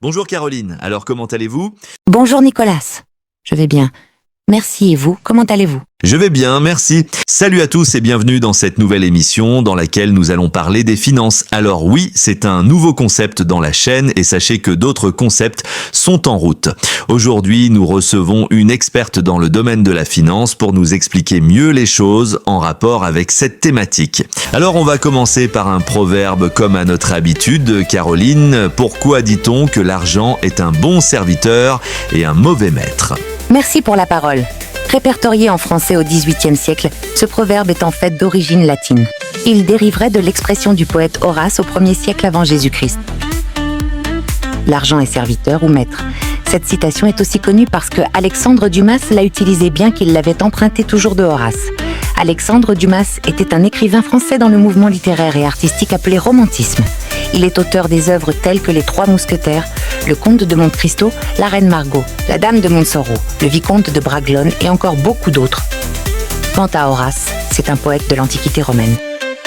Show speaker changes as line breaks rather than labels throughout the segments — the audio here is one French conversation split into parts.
Bonjour Caroline, alors comment allez-vous ?
Bonjour Nicolas, je vais bien. Merci et vous, comment allez-vous ?
Je vais bien, merci. Salut à tous et bienvenue dans cette nouvelle émission dans laquelle nous allons parler des finances. Alors oui, c'est un nouveau concept dans la chaîne et sachez que d'autres concepts sont en route. Aujourd'hui, nous recevons une experte dans le domaine de la finance pour nous expliquer mieux les choses en rapport avec cette thématique. Alors on va commencer par un proverbe comme à notre habitude. Caroline, pourquoi dit-on que l'argent est un bon serviteur et un mauvais maître ?
Merci pour la parole. Répertorié en français au XVIIIe siècle, ce proverbe est en fait d'origine latine. Il dériverait de l'expression du poète Horace au 1er siècle avant Jésus-Christ. L'argent est serviteur ou maître. Cette citation est aussi connue parce que Alexandre Dumas l'a utilisée bien qu'il l'avait empruntée toujours de Horace. Alexandre Dumas était un écrivain français dans le mouvement littéraire et artistique appelé romantisme. Il est auteur des œuvres telles que Les Trois Mousquetaires, Le Comte de Monte Cristo, La Reine Margot, La Dame de Montsoreau, Le Vicomte de Bragelonne et encore beaucoup d'autres. Quant à Horace, c'est un poète de l'Antiquité romaine.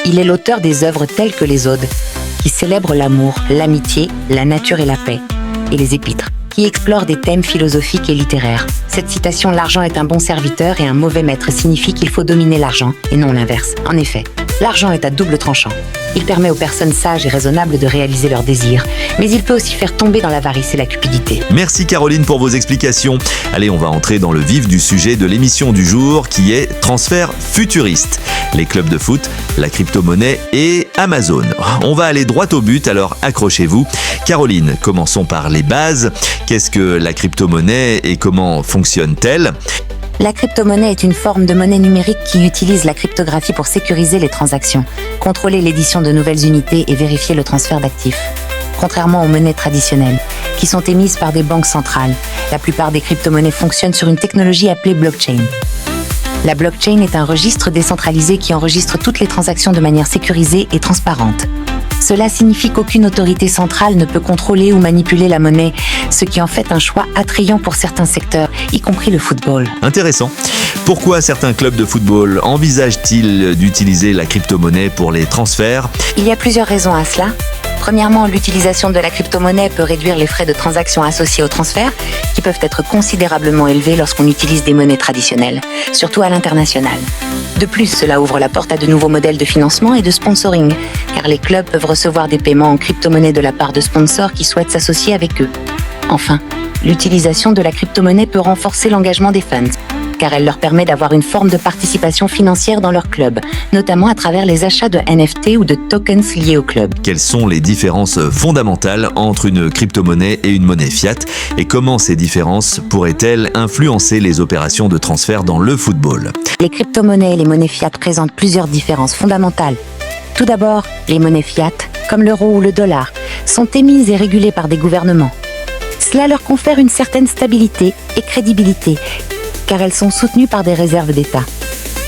Il est l'auteur des œuvres telles que les Odes, qui célèbrent l'amour, l'amitié, la nature et la paix, et les Épîtres, qui explorent des thèmes philosophiques et littéraires. Cette citation « L'argent est un bon serviteur et un mauvais maître » signifie qu'il faut dominer l'argent, et non l'inverse. En effet, l'argent est à double tranchant. Il permet aux personnes sages et raisonnables de réaliser leurs désirs, mais il peut aussi faire tomber dans l'avarice et la cupidité.
Merci Caroline pour vos explications. Allez, on va entrer dans le vif du sujet de l'émission du jour qui est transfert futuriste. Les clubs de foot, la crypto-monnaie et Amazon. On va aller droit au but, alors accrochez-vous. Caroline, commençons par les bases. Qu'est-ce que la crypto-monnaie et comment fonctionne-t-elle ?
La crypto-monnaie est une forme de monnaie numérique qui utilise la cryptographie pour sécuriser les transactions, contrôler l'édition de nouvelles unités et vérifier le transfert d'actifs. Contrairement aux monnaies traditionnelles, qui sont émises par des banques centrales, la plupart des crypto-monnaies fonctionnent sur une technologie appelée blockchain. La blockchain est un registre décentralisé qui enregistre toutes les transactions de manière sécurisée et transparente. Cela signifie qu'aucune autorité centrale ne peut contrôler ou manipuler la monnaie, ce qui en fait un choix attrayant pour certains secteurs, y compris le football.
Intéressant. Pourquoi certains clubs de football envisagent-ils d'utiliser la crypto-monnaie pour les transferts ?
Il y a plusieurs raisons à cela. Premièrement, l'utilisation de la crypto-monnaie peut réduire les frais de transaction associés au transfert, qui peuvent être considérablement élevés lorsqu'on utilise des monnaies traditionnelles, surtout à l'international. De plus, cela ouvre la porte à de nouveaux modèles de financement et de sponsoring, car les clubs peuvent recevoir des paiements en crypto-monnaie de la part de sponsors qui souhaitent s'associer avec eux. Enfin, l'utilisation de la crypto-monnaie peut renforcer l'engagement des fans, car elle leur permet d'avoir une forme de participation financière dans leur club, notamment à travers les achats de NFT ou de tokens liés au club.
Quelles sont les différences fondamentales entre une crypto-monnaie et une monnaie fiat et comment ces différences pourraient-elles influencer les opérations de transfert dans le football ?
Les crypto-monnaies et les monnaies fiat présentent plusieurs différences fondamentales. Tout d'abord, les monnaies fiat, comme l'euro ou le dollar, sont émises et régulées par des gouvernements. Cela leur confère une certaine stabilité et crédibilité, car elles sont soutenues par des réserves d'État.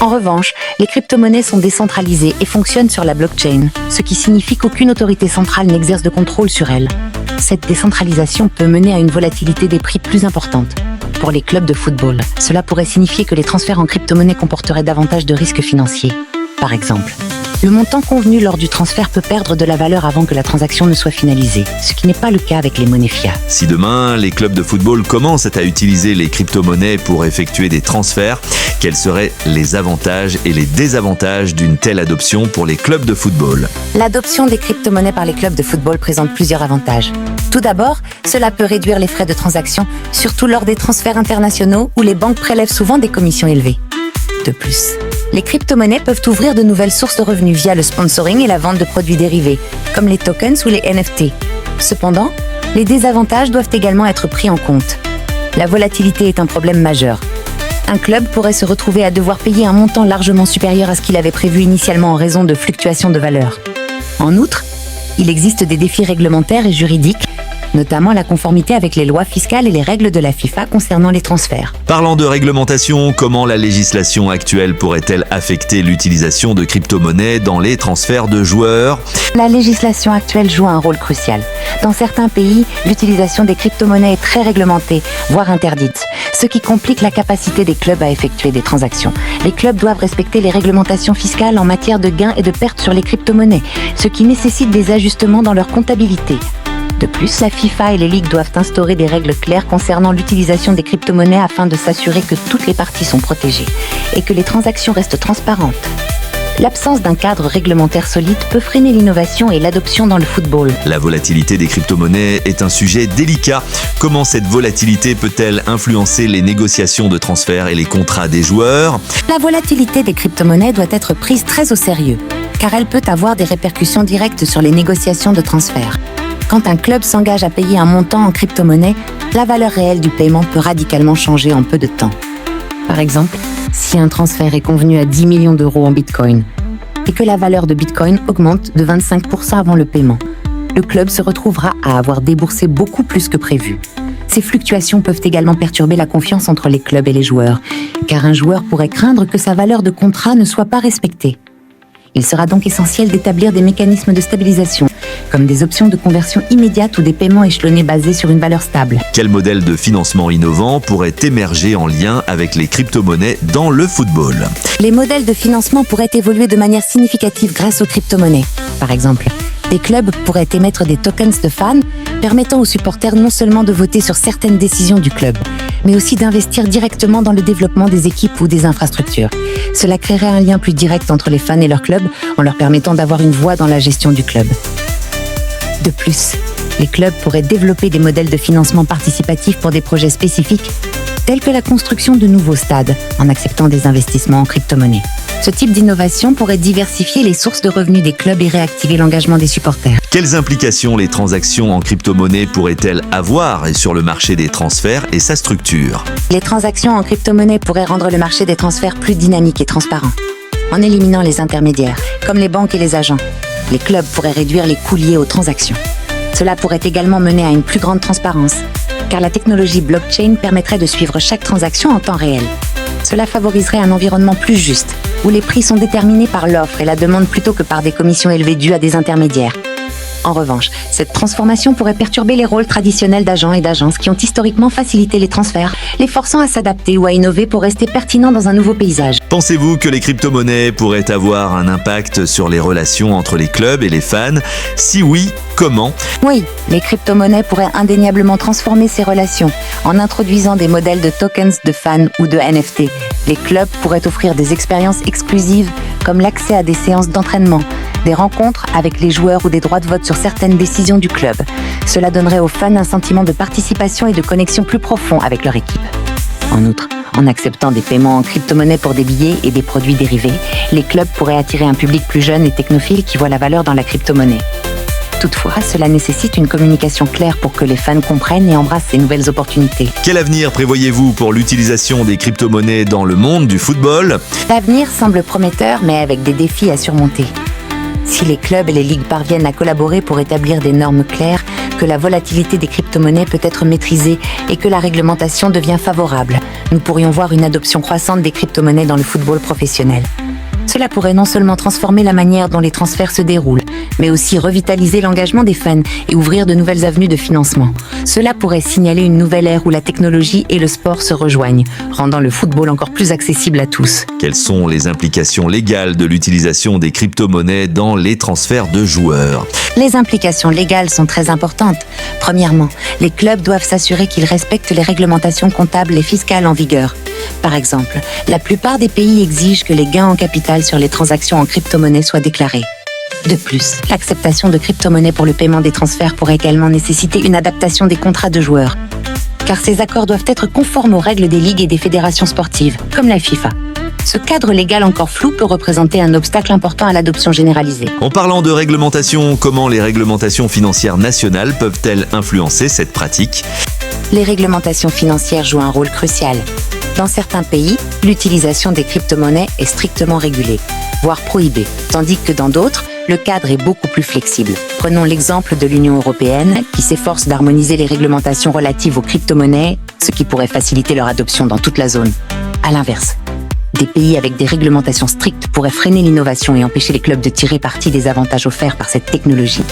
En revanche, les crypto-monnaies sont décentralisées et fonctionnent sur la blockchain, ce qui signifie qu'aucune autorité centrale n'exerce de contrôle sur elles. Cette décentralisation peut mener à une volatilité des prix plus importante. Pour les clubs de football, cela pourrait signifier que les transferts en crypto-monnaie comporteraient davantage de risques financiers. Par exemple, le montant convenu lors du transfert peut perdre de la valeur avant que la transaction ne soit finalisée, ce qui n'est pas le cas avec les monnaies fiat.
Si demain, les clubs de football commencent à utiliser les crypto-monnaies pour effectuer des transferts, quels seraient les avantages et les désavantages d'une telle adoption pour les clubs de football ?
L'adoption des crypto-monnaies par les clubs de football présente plusieurs avantages. Tout d'abord, cela peut réduire les frais de transaction, surtout lors des transferts internationaux où les banques prélèvent souvent des commissions élevées. De plus, les crypto-monnaies peuvent ouvrir de nouvelles sources de revenus via le sponsoring et la vente de produits dérivés, comme les tokens ou les NFT. Cependant, les désavantages doivent également être pris en compte. La volatilité est un problème majeur. Un club pourrait se retrouver à devoir payer un montant largement supérieur à ce qu'il avait prévu initialement en raison de fluctuations de valeur. En outre, il existe des défis réglementaires et juridiques, notamment la conformité avec les lois fiscales et les règles de la FIFA concernant les transferts.
Parlant de réglementation, comment la législation actuelle pourrait-elle affecter l'utilisation de crypto-monnaies dans les transferts de joueurs ?
La législation actuelle joue un rôle crucial. Dans certains pays, l'utilisation des crypto-monnaies est très réglementée, voire interdite, ce qui complique la capacité des clubs à effectuer des transactions. Les clubs doivent respecter les réglementations fiscales en matière de gains et de pertes sur les crypto-monnaies, ce qui nécessite des ajustements dans leur comptabilité. De plus, la FIFA et les ligues doivent instaurer des règles claires concernant l'utilisation des crypto-monnaies afin de s'assurer que toutes les parties sont protégées et que les transactions restent transparentes. L'absence d'un cadre réglementaire solide peut freiner l'innovation et l'adoption dans le football.
La volatilité des crypto-monnaies est un sujet délicat. Comment cette volatilité peut-elle influencer les négociations de transfert et les contrats des joueurs ?
La volatilité des crypto-monnaies doit être prise très au sérieux, car elle peut avoir des répercussions directes sur les négociations de transfert. Quand un club s'engage à payer un montant en crypto-monnaie, la valeur réelle du paiement peut radicalement changer en peu de temps. Par exemple, si un transfert est convenu à 10 millions d'euros en Bitcoin et que la valeur de Bitcoin augmente de 25% avant le paiement, le club se retrouvera à avoir déboursé beaucoup plus que prévu. Ces fluctuations peuvent également perturber la confiance entre les clubs et les joueurs, car un joueur pourrait craindre que sa valeur de contrat ne soit pas respectée. Il sera donc essentiel d'établir des mécanismes de stabilisation, comme des options de conversion immédiate ou des paiements échelonnés basés sur une valeur stable.
Quel modèle de financement innovant pourrait émerger en lien avec les crypto-monnaies dans le football ?
Les modèles de financement pourraient évoluer de manière significative grâce aux crypto-monnaies. Par exemple, des clubs pourraient émettre des tokens de fans, permettant aux supporters non seulement de voter sur certaines décisions du club, mais aussi d'investir directement dans le développement des équipes ou des infrastructures. Cela créerait un lien plus direct entre les fans et leur club, en leur permettant d'avoir une voix dans la gestion du club. De plus, les clubs pourraient développer des modèles de financement participatif pour des projets spécifiques, tels que la construction de nouveaux stades, en acceptant des investissements en crypto-monnaie. Ce type d'innovation pourrait diversifier les sources de revenus des clubs et réactiver l'engagement des supporters.
Quelles implications les transactions en crypto-monnaie pourraient-elles avoir sur le marché des transferts et sa structure ?
Les transactions en crypto-monnaie pourraient rendre le marché des transferts plus dynamique et transparent, en éliminant les intermédiaires, comme les banques et les agents. Les clubs pourraient réduire les coûts liés aux transactions. Cela pourrait également mener à une plus grande transparence, car la technologie blockchain permettrait de suivre chaque transaction en temps réel. Cela favoriserait un environnement plus juste, où les prix sont déterminés par l'offre et la demande plutôt que par des commissions élevées dues à des intermédiaires. En revanche, cette transformation pourrait perturber les rôles traditionnels d'agents et d'agences qui ont historiquement facilité les transferts, les forçant à s'adapter ou à innover pour rester pertinents dans un nouveau paysage.
Pensez-vous que les crypto-monnaies pourraient avoir un impact sur les relations entre les clubs et les fans ? Si oui, comment ?
Oui, les crypto-monnaies pourraient indéniablement transformer ces relations en introduisant des modèles de tokens de fans ou de NFT. Les clubs pourraient offrir des expériences exclusives comme l'accès à des séances d'entraînement, des rencontres avec les joueurs ou des droits de vote sur certaines décisions du club. Cela donnerait aux fans un sentiment de participation et de connexion plus profond avec leur équipe. En outre, en acceptant des paiements en crypto-monnaie pour des billets et des produits dérivés, les clubs pourraient attirer un public plus jeune et technophile qui voit la valeur dans la crypto-monnaie. Toutefois, cela nécessite une communication claire pour que les fans comprennent et embrassent ces nouvelles opportunités.
Quel avenir prévoyez-vous pour l'utilisation des crypto-monnaies dans le monde du football ?
L'avenir semble prometteur, mais avec des défis à surmonter. Si les clubs et les ligues parviennent à collaborer pour établir des normes claires, que la volatilité des crypto-monnaies peut être maîtrisée et que la réglementation devient favorable, nous pourrions voir une adoption croissante des crypto-monnaies dans le football professionnel. Cela pourrait non seulement transformer la manière dont les transferts se déroulent, mais aussi revitaliser l'engagement des fans et ouvrir de nouvelles avenues de financement. Cela pourrait signaler une nouvelle ère où la technologie et le sport se rejoignent, rendant le football encore plus accessible à tous.
Quelles sont les implications légales de l'utilisation des crypto-monnaies dans les transferts de joueurs ?
Les implications légales sont très importantes. Premièrement, les clubs doivent s'assurer qu'ils respectent les réglementations comptables et fiscales en vigueur. Par exemple, la plupart des pays exigent que les gains en capital sur les transactions en crypto-monnaie soient déclarés. De plus, l'acceptation de crypto-monnaie pour le paiement des transferts pourrait également nécessiter une adaptation des contrats de joueurs, car ces accords doivent être conformes aux règles des ligues et des fédérations sportives, comme la FIFA. Ce cadre légal encore flou peut représenter un obstacle important à l'adoption généralisée.
En parlant de réglementation, comment les réglementations financières nationales peuvent-elles influencer cette pratique ?
Les réglementations financières jouent un rôle crucial. Dans certains pays, l'utilisation des crypto-monnaies est strictement régulée, voire prohibée, tandis que dans d'autres, le cadre est beaucoup plus flexible. Prenons l'exemple de l'Union européenne, qui s'efforce d'harmoniser les réglementations relatives aux crypto-monnaies, ce qui pourrait faciliter leur adoption dans toute la zone. À l'inverse, des pays avec des réglementations strictes pourraient freiner l'innovation et empêcher les clubs de tirer parti des avantages offerts par cette technologie.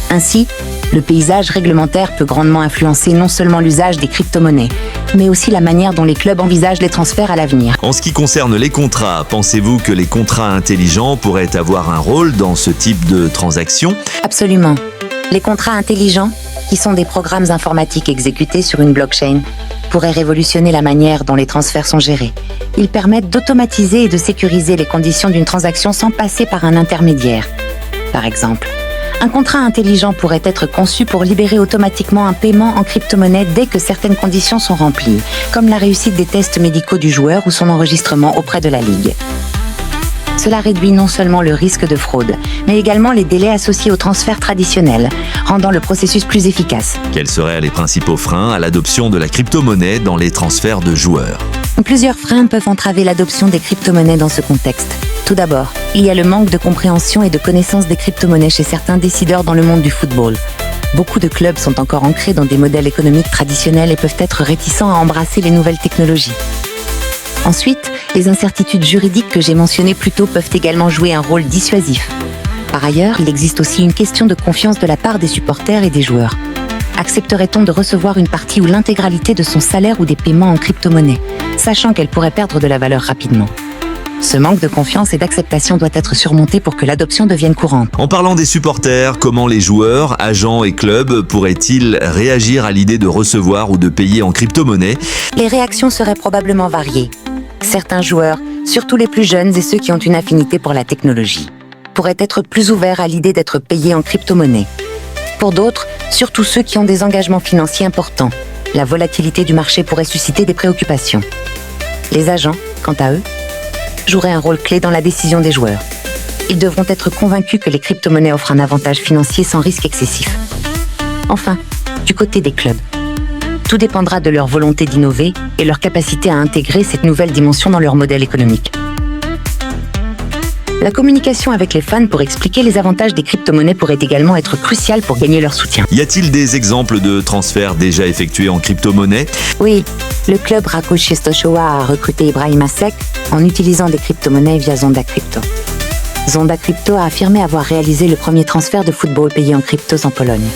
Ainsi, le paysage réglementaire peut grandement influencer non seulement l'usage des crypto-monnaies, mais aussi la manière dont les clubs envisagent les transferts à l'avenir.
En ce qui concerne les contrats, pensez-vous que les contrats intelligents pourraient avoir un rôle dans ce type de transaction ?
Absolument. Les contrats intelligents, qui sont des programmes informatiques exécutés sur une blockchain, pourraient révolutionner la manière dont les transferts sont gérés. Ils permettent d'automatiser et de sécuriser les conditions d'une transaction sans passer par un intermédiaire. Par exemple, un contrat intelligent pourrait être conçu pour libérer automatiquement un paiement en crypto-monnaie dès que certaines conditions sont remplies, comme la réussite des tests médicaux du joueur ou son enregistrement auprès de la Ligue. Cela réduit non seulement le risque de fraude, mais également les délais associés aux transferts traditionnels, rendant le processus plus efficace.
Quels seraient les principaux freins à l'adoption de la crypto-monnaie dans les transferts de joueurs ?
Plusieurs freins peuvent entraver l'adoption des crypto-monnaies dans ce contexte. Tout d'abord, il y a le manque de compréhension et de connaissance des crypto-monnaies chez certains décideurs dans le monde du football. Beaucoup de clubs sont encore ancrés dans des modèles économiques traditionnels et peuvent être réticents à embrasser les nouvelles technologies. Ensuite, les incertitudes juridiques que j'ai mentionnées plus tôt peuvent également jouer un rôle dissuasif. Par ailleurs, il existe aussi une question de confiance de la part des supporters et des joueurs. Accepterait-on de recevoir une partie ou l'intégralité de son salaire ou des paiements en crypto-monnaie, sachant qu'elle pourrait perdre de la valeur rapidement ? Ce manque de confiance et d'acceptation doit être surmonté pour que l'adoption devienne courante.
En parlant des supporters, comment les joueurs, agents et clubs pourraient-ils réagir à l'idée de recevoir ou de payer en crypto-monnaie ?
Les réactions seraient probablement variées. Certains joueurs, surtout les plus jeunes et ceux qui ont une affinité pour la technologie, pourraient être plus ouverts à l'idée d'être payés en crypto-monnaie. Pour d'autres, surtout ceux qui ont des engagements financiers importants, la volatilité du marché pourrait susciter des préoccupations. Les agents, quant à eux, joueraient un rôle clé dans la décision des joueurs. Ils devront être convaincus que les crypto-monnaies offrent un avantage financier sans risque excessif. Enfin, du côté des clubs, tout dépendra de leur volonté d'innover et leur capacité à intégrer cette nouvelle dimension dans leur modèle économique. La communication avec les fans pour expliquer les avantages des crypto-monnaies pourrait également être cruciale pour gagner leur soutien.
Y a-t-il des exemples de transferts déjà effectués en crypto-monnaie ?
Oui, le club Rakosh Częstochowa a recruté Ibrahima Seck en utilisant des crypto-monnaies via Zonda Crypto. Zonda Crypto a affirmé avoir réalisé le premier transfert de football payé en cryptos en Pologne.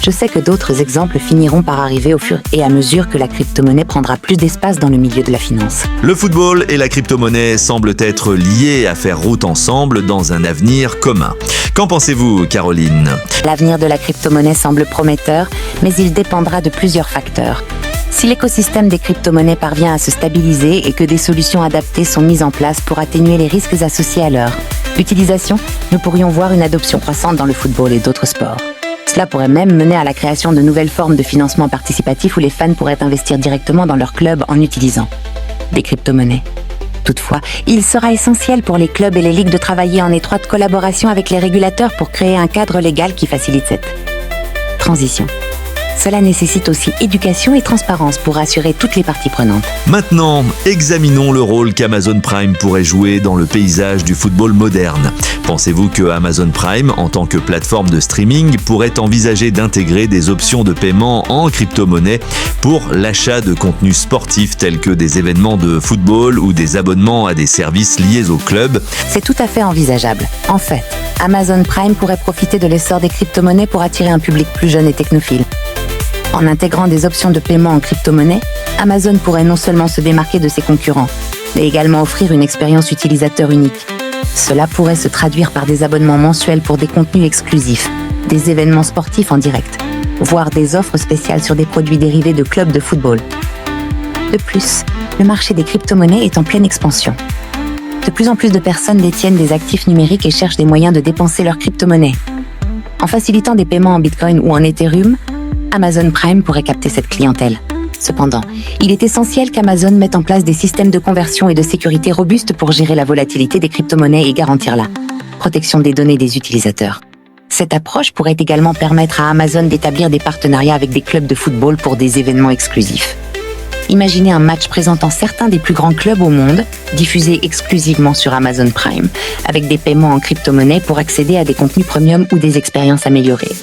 Je sais que d'autres exemples finiront par arriver au fur et à mesure que la crypto-monnaie prendra plus d'espace dans le milieu de la finance.
Le football et la crypto-monnaie semblent être liés à faire route ensemble dans un avenir commun. Qu'en pensez-vous, Caroline ?
L'avenir de la crypto-monnaie semble prometteur, mais il dépendra de plusieurs facteurs. Si l'écosystème des crypto-monnaies parvient à se stabiliser et que des solutions adaptées sont mises en place pour atténuer les risques associés à leur utilisation, nous pourrions voir une adoption croissante dans le football et d'autres sports. Cela pourrait même mener à la création de nouvelles formes de financement participatif où les fans pourraient investir directement dans leur club en utilisant des crypto-monnaies. Toutefois, il sera essentiel pour les clubs et les ligues de travailler en étroite collaboration avec les régulateurs pour créer un cadre légal qui facilite cette transition. Cela nécessite aussi éducation et transparence pour rassurer toutes les parties prenantes.
Maintenant, examinons le rôle qu'Amazon Prime pourrait jouer dans le paysage du football moderne. Pensez-vous que Amazon Prime, en tant que plateforme de streaming, pourrait envisager d'intégrer des options de paiement en crypto-monnaie pour l'achat de contenus sportifs tels que des événements de football ou des abonnements à des services liés au club ?
C'est tout à fait envisageable. En fait, Amazon Prime pourrait profiter de l'essor des crypto-monnaies pour attirer un public plus jeune et technophile. En intégrant des options de paiement en crypto-monnaie, Amazon pourrait non seulement se démarquer de ses concurrents, mais également offrir une expérience utilisateur unique. Cela pourrait se traduire par des abonnements mensuels pour des contenus exclusifs, des événements sportifs en direct, voire des offres spéciales sur des produits dérivés de clubs de football. De plus, le marché des crypto-monnaies est en pleine expansion. De plus en plus de personnes détiennent des actifs numériques et cherchent des moyens de dépenser leurs crypto-monnaies. En facilitant des paiements en Bitcoin ou en Ethereum, Amazon Prime pourrait capter cette clientèle. Cependant, il est essentiel qu'Amazon mette en place des systèmes de conversion et de sécurité robustes pour gérer la volatilité des crypto-monnaies et garantir la protection des données des utilisateurs. Cette approche pourrait également permettre à Amazon d'établir des partenariats avec des clubs de football pour des événements exclusifs. Imaginez un match présentant certains des plus grands clubs au monde, diffusé exclusivement sur Amazon Prime, avec des paiements en crypto-monnaie pour accéder à des contenus premium ou des expériences améliorées.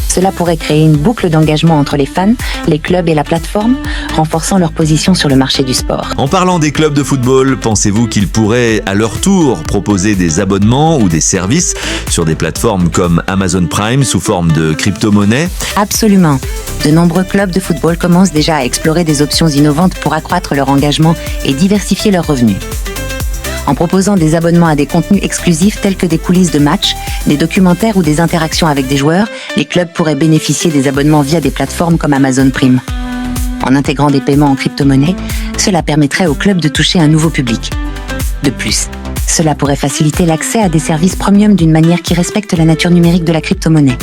Cela pourrait créer une boucle d'engagement entre les fans, les clubs et la plateforme, renforçant leur position sur le marché du sport.
En parlant des clubs de football, pensez-vous qu'ils pourraient à leur tour proposer des abonnements ou des services sur des plateformes comme Amazon Prime sous forme de crypto-monnaie ?
Absolument. De nombreux clubs de football commencent déjà à explorer des options innovantes pour accroître leur engagement et diversifier leurs revenus. En proposant des abonnements à des contenus exclusifs tels que des coulisses de matchs, des documentaires ou des interactions avec des joueurs, les clubs pourraient bénéficier des abonnements via des plateformes comme Amazon Prime. En intégrant des paiements en crypto-monnaie, cela permettrait aux clubs de toucher un nouveau public. De plus, cela pourrait faciliter l'accès à des services premium d'une manière qui respecte la nature numérique de la crypto-monnaie.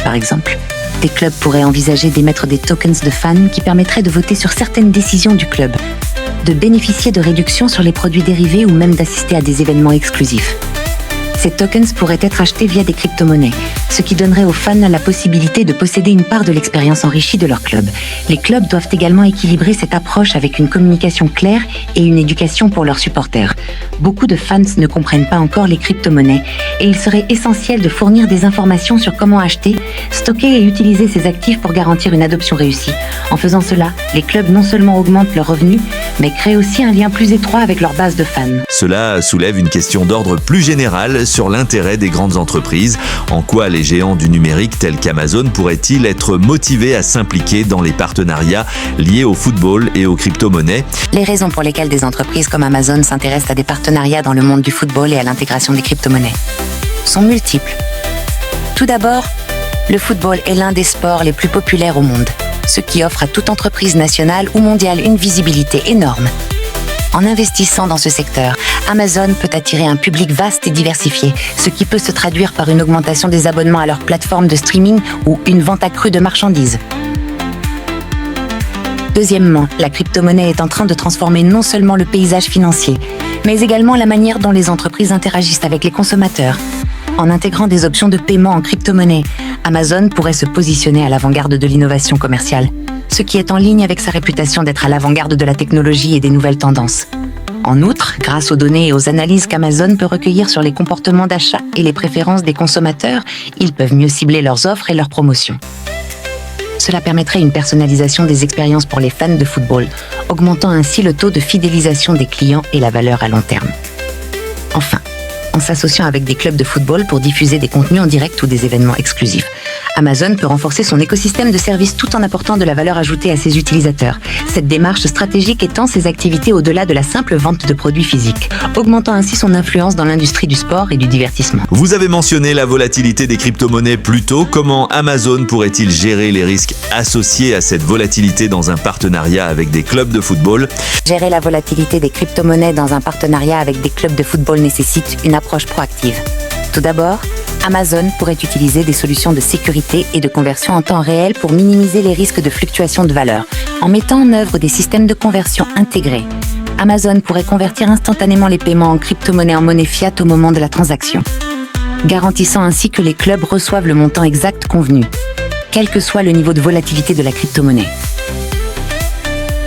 Par exemple, des clubs pourraient envisager d'émettre des tokens de fans qui permettraient de voter sur certaines décisions du club, de bénéficier de réductions sur les produits dérivés ou même d'assister à des événements exclusifs. Ces tokens pourraient être achetés via des crypto-monnaies, ce qui donnerait aux fans la possibilité de posséder une part de l'expérience enrichie de leur club. Les clubs doivent également équilibrer cette approche avec une communication claire et une éducation pour leurs supporters. Beaucoup de fans ne comprennent pas encore les crypto-monnaies et il serait essentiel de fournir des informations sur comment acheter, stocker et utiliser ces actifs pour garantir une adoption réussie. En faisant cela, les clubs non seulement augmentent leurs revenus, mais créent aussi un lien plus étroit avec leur base de fans.
Cela soulève une question d'ordre plus général sur l'intérêt des grandes entreprises. En quoi les géants du numérique tels qu'Amazon pourraient-ils être motivés à s'impliquer dans les partenariats liés au football et aux crypto-monnaies ?
Les raisons pour lesquelles des entreprises comme Amazon s'intéressent à des partenariats dans le monde du football et à l'intégration des crypto-monnaies sont multiples. Tout d'abord, le football est l'un des sports les plus populaires au monde, ce qui offre à toute entreprise nationale ou mondiale une visibilité énorme. En investissant dans ce secteur, Amazon peut attirer un public vaste et diversifié, ce qui peut se traduire par une augmentation des abonnements à leur plateforme de streaming ou une vente accrue de marchandises. Deuxièmement, la crypto-monnaie est en train de transformer non seulement le paysage financier, mais également la manière dont les entreprises interagissent avec les consommateurs. En intégrant des options de paiement en crypto-monnaie, Amazon pourrait se positionner à l'avant-garde de l'innovation commerciale, ce qui est en ligne avec sa réputation d'être à l'avant-garde de la technologie et des nouvelles tendances. En outre, grâce aux données et aux analyses qu'Amazon peut recueillir sur les comportements d'achat et les préférences des consommateurs, ils peuvent mieux cibler leurs offres et leurs promotions. Cela permettrait une personnalisation des expériences pour les fans de football, augmentant ainsi le taux de fidélisation des clients et la valeur à long terme. Enfin, en s'associant avec des clubs de football pour diffuser des contenus en direct ou des événements exclusifs, Amazon peut renforcer son écosystème de services tout en apportant de la valeur ajoutée à ses utilisateurs. Cette démarche stratégique étend ses activités au-delà de la simple vente de produits physiques, augmentant ainsi son influence dans l'industrie du sport et du divertissement.
Vous avez mentionné la volatilité des crypto-monnaies plus tôt. Comment Amazon pourrait-il gérer les risques associés à cette volatilité dans un partenariat avec des clubs de football ?
Gérer la volatilité des crypto-monnaies dans un partenariat avec des clubs de football nécessite une approche proactive. Tout d'abord, Amazon pourrait utiliser des solutions de sécurité et de conversion en temps réel pour minimiser les risques de fluctuation de valeur. En mettant en œuvre des systèmes de conversion intégrés, Amazon pourrait convertir instantanément les paiements en crypto-monnaie en monnaie fiat au moment de la transaction, garantissant ainsi que les clubs reçoivent le montant exact convenu, quel que soit le niveau de volatilité de la crypto-monnaie.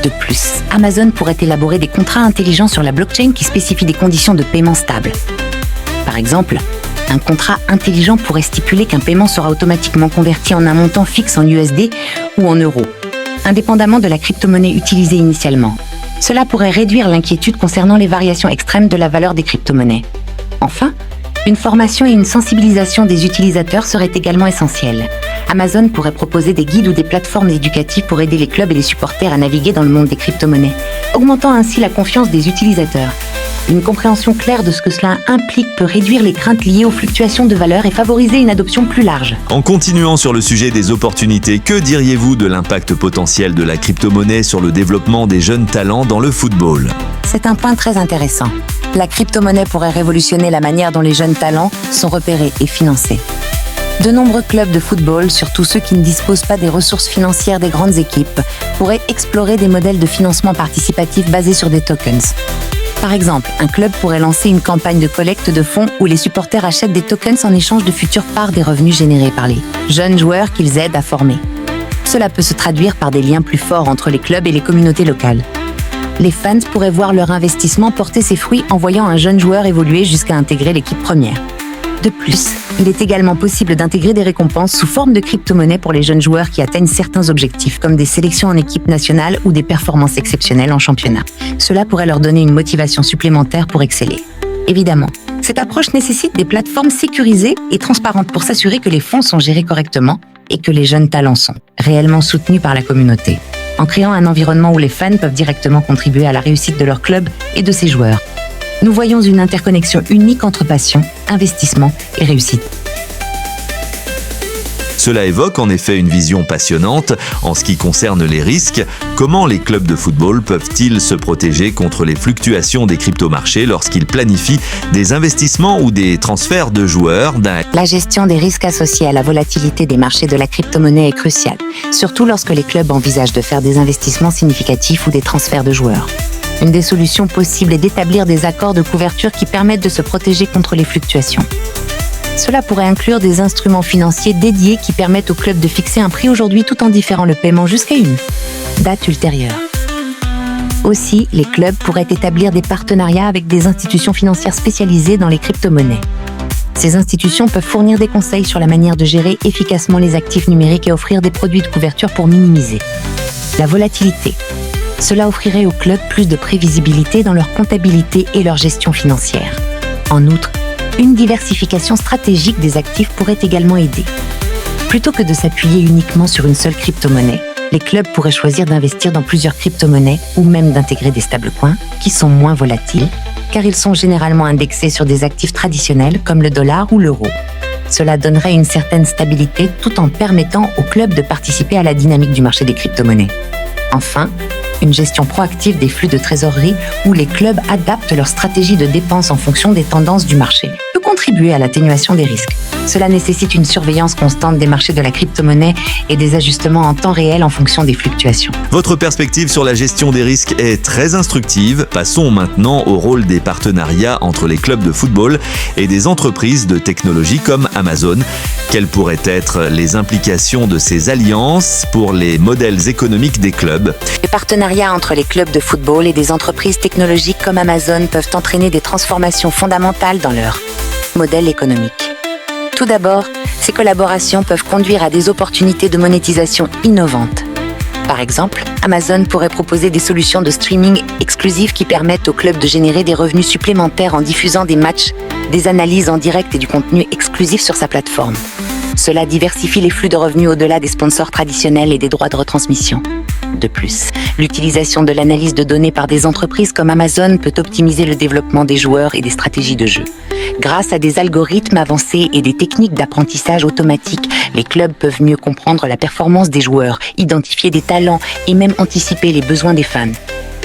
De plus, Amazon pourrait élaborer des contrats intelligents sur la blockchain qui spécifient des conditions de paiement stables. Par exemple, un contrat intelligent pourrait stipuler qu'un paiement sera automatiquement converti en un montant fixe en USD ou en euros, indépendamment de la crypto-monnaie utilisée initialement. Cela pourrait réduire l'inquiétude concernant les variations extrêmes de la valeur des crypto-monnaies. Enfin, une formation et une sensibilisation des utilisateurs seraient également essentielles. Amazon pourrait proposer des guides ou des plateformes éducatives pour aider les clubs et les supporters à naviguer dans le monde des crypto-monnaies, augmentant ainsi la confiance des utilisateurs. Une compréhension claire de ce que cela implique peut réduire les craintes liées aux fluctuations de valeur et favoriser une adoption plus large.
En continuant sur le sujet des opportunités, que diriez-vous de l'impact potentiel de la crypto-monnaie sur le développement des jeunes talents dans le football ?
C'est un point très intéressant. La crypto-monnaie pourrait révolutionner la manière dont les jeunes talents sont repérés et financés. De nombreux clubs de football, surtout ceux qui ne disposent pas des ressources financières des grandes équipes, pourraient explorer des modèles de financement participatif basés sur des tokens. Par exemple, un club pourrait lancer une campagne de collecte de fonds où les supporters achètent des tokens en échange de futures parts des revenus générés par les jeunes joueurs qu'ils aident à former. Cela peut se traduire par des liens plus forts entre les clubs et les communautés locales. Les fans pourraient voir leur investissement porter ses fruits en voyant un jeune joueur évoluer jusqu'à intégrer l'équipe première. De plus, il est également possible d'intégrer des récompenses sous forme de crypto-monnaie pour les jeunes joueurs qui atteignent certains objectifs, comme des sélections en équipe nationale ou des performances exceptionnelles en championnat. Cela pourrait leur donner une motivation supplémentaire pour exceller. Évidemment, cette approche nécessite des plateformes sécurisées et transparentes pour s'assurer que les fonds sont gérés correctement et que les jeunes talents sont réellement soutenus par la communauté, en créant un environnement où les fans peuvent directement contribuer à la réussite de leur club et de ses joueurs. Nous voyons une interconnexion unique entre passion, investissement et réussite.
Cela évoque en effet une vision passionnante en ce qui concerne les risques. Comment les clubs de football peuvent-ils se protéger contre les fluctuations des cryptomarchés lorsqu'ils planifient des investissements ou des transferts de joueurs
La gestion des risques associés à la volatilité des marchés de la crypto-monnaie est cruciale, surtout lorsque les clubs envisagent de faire des investissements significatifs ou des transferts de joueurs. Une des solutions possibles est d'établir des accords de couverture qui permettent de se protéger contre les fluctuations. Cela pourrait inclure des instruments financiers dédiés qui permettent aux clubs de fixer un prix aujourd'hui tout en différant le paiement jusqu'à une date ultérieure. Aussi, les clubs pourraient établir des partenariats avec des institutions financières spécialisées dans les crypto-monnaies. Ces institutions peuvent fournir des conseils sur la manière de gérer efficacement les actifs numériques et offrir des produits de couverture pour minimiser la volatilité. Cela offrirait aux clubs plus de prévisibilité dans leur comptabilité et leur gestion financière. En outre, une diversification stratégique des actifs pourrait également aider. Plutôt que de s'appuyer uniquement sur une seule crypto-monnaie, les clubs pourraient choisir d'investir dans plusieurs crypto-monnaies ou même d'intégrer des stablecoins qui sont moins volatiles, car ils sont généralement indexés sur des actifs traditionnels comme le dollar ou l'euro. Cela donnerait une certaine stabilité tout en permettant aux clubs de participer à la dynamique du marché des crypto-monnaies. Enfin, une gestion proactive des flux de trésorerie où les clubs adaptent leur stratégie de dépenses en fonction des tendances du marché peut contribuer à l'atténuation des risques. Cela nécessite une surveillance constante des marchés de la crypto-monnaie et des ajustements en temps réel en fonction des fluctuations.
Votre perspective sur la gestion des risques est très instructive. Passons maintenant au rôle des partenariats entre les clubs de football et des entreprises de technologie comme Amazon. Quelles pourraient être les implications de ces alliances pour les modèles économiques des clubs ?
Les partenariats entre les clubs de football et des entreprises technologiques comme Amazon peuvent entraîner des transformations fondamentales dans leur modèle économique. Tout d'abord, ces collaborations peuvent conduire à des opportunités de monétisation innovantes. Par exemple, Amazon pourrait proposer des solutions de streaming exclusives qui permettent aux clubs de générer des revenus supplémentaires en diffusant des matchs, des analyses en direct et du contenu exclusif sur sa plateforme. Cela diversifie les flux de revenus au-delà des sponsors traditionnels et des droits de retransmission. De plus, l'utilisation de l'analyse de données par des entreprises comme Amazon peut optimiser le développement des joueurs et des stratégies de jeu. Grâce à des algorithmes avancés et des techniques d'apprentissage automatique, les clubs peuvent mieux comprendre la performance des joueurs, identifier des talents et même anticiper les besoins des fans.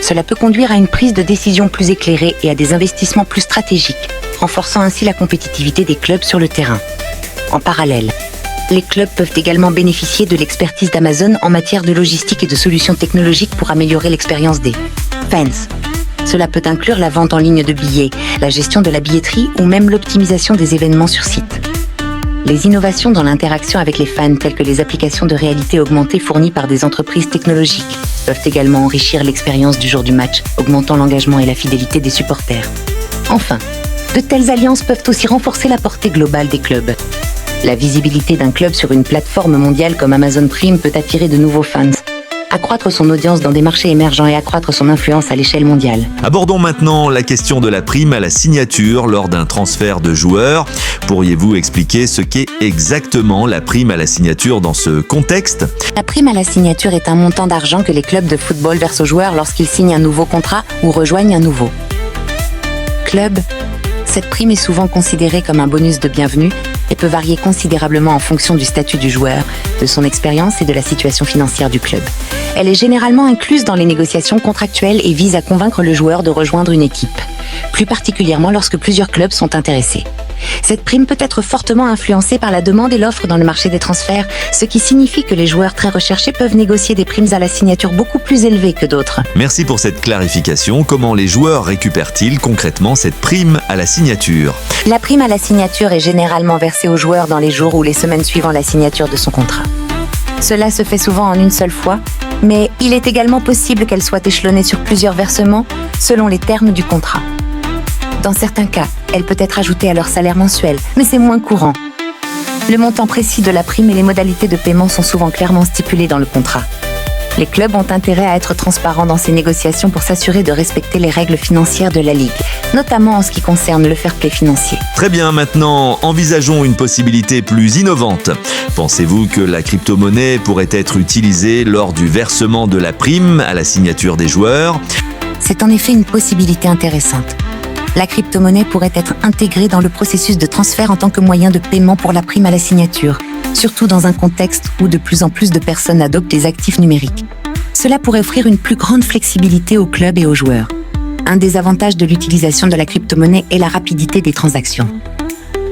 Cela peut conduire à une prise de décision plus éclairée et à des investissements plus stratégiques, renforçant ainsi la compétitivité des clubs sur le terrain. En parallèle, les clubs peuvent également bénéficier de l'expertise d'Amazon en matière de logistique et de solutions technologiques pour améliorer l'expérience des fans. Cela peut inclure la vente en ligne de billets, la gestion de la billetterie ou même l'optimisation des événements sur site. Les innovations dans l'interaction avec les fans, telles que les applications de réalité augmentée fournies par des entreprises technologiques, peuvent également enrichir l'expérience du jour du match, augmentant l'engagement et la fidélité des supporters. Enfin, de telles alliances peuvent aussi renforcer la portée globale des clubs. La visibilité d'un club sur une plateforme mondiale comme Amazon Prime peut attirer de nouveaux fans, accroître son audience dans des marchés émergents et accroître son influence à l'échelle mondiale.
Abordons maintenant la question de la prime à la signature lors d'un transfert de joueurs. Pourriez-vous expliquer ce qu'est exactement la prime à la signature dans ce contexte ?
La prime à la signature est un montant d'argent que les clubs de football versent aux joueurs lorsqu'ils signent un nouveau contrat ou rejoignent un nouveau club. Cette prime est souvent considérée comme un bonus de bienvenue et peut varier considérablement en fonction du statut du joueur, de son expérience et de la situation financière du club. Elle est généralement incluse dans les négociations contractuelles et vise à convaincre le joueur de rejoindre une équipe, plus particulièrement lorsque plusieurs clubs sont intéressés. Cette prime peut être fortement influencée par la demande et l'offre dans le marché des transferts, ce qui signifie que les joueurs très recherchés peuvent négocier des primes à la signature beaucoup plus élevées que d'autres.
Merci pour cette clarification. Comment les joueurs récupèrent-ils concrètement cette prime à la signature ?
La prime à la signature est généralement versée au joueur dans les jours ou les semaines suivant la signature de son contrat. Cela se fait souvent en une seule fois, mais il est également possible qu'elle soit échelonnée sur plusieurs versements selon les termes du contrat. Dans certains cas, elle peut être ajoutée à leur salaire mensuel, mais c'est moins courant. Le montant précis de la prime et les modalités de paiement sont souvent clairement stipulés dans le contrat. Les clubs ont intérêt à être transparents dans ces négociations pour s'assurer de respecter les règles financières de la Ligue, notamment en ce qui concerne le fair play financier.
Très bien, maintenant, envisageons une possibilité plus innovante. Pensez-vous que la crypto-monnaie pourrait être utilisée lors du versement de la prime à la signature des joueurs ?
C'est en effet une possibilité intéressante. La crypto-monnaie pourrait être intégrée dans le processus de transfert en tant que moyen de paiement pour la prime à la signature, surtout dans un contexte où de plus en plus de personnes adoptent les actifs numériques. Cela pourrait offrir une plus grande flexibilité aux clubs et aux joueurs. Un des avantages de l'utilisation de la crypto-monnaie est la rapidité des transactions.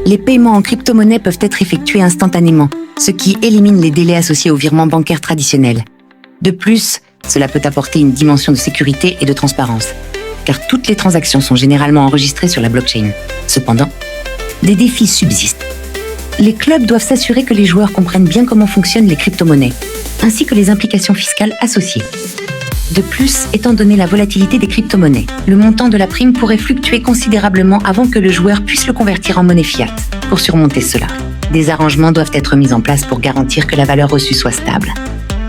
Les paiements en crypto-monnaie peuvent être effectués instantanément, ce qui élimine les délais associés aux virements bancaires traditionnels. De plus, cela peut apporter une dimension de sécurité et de transparence, car toutes les transactions sont généralement enregistrées sur la blockchain. Cependant, des défis subsistent. Les clubs doivent s'assurer que les joueurs comprennent bien comment fonctionnent les crypto-monnaies, ainsi que les implications fiscales associées. De plus, étant donné la volatilité des crypto-monnaies, le montant de la prime pourrait fluctuer considérablement avant que le joueur puisse le convertir en monnaie fiat. Pour surmonter cela, des arrangements doivent être mis en place pour garantir que la valeur reçue soit stable.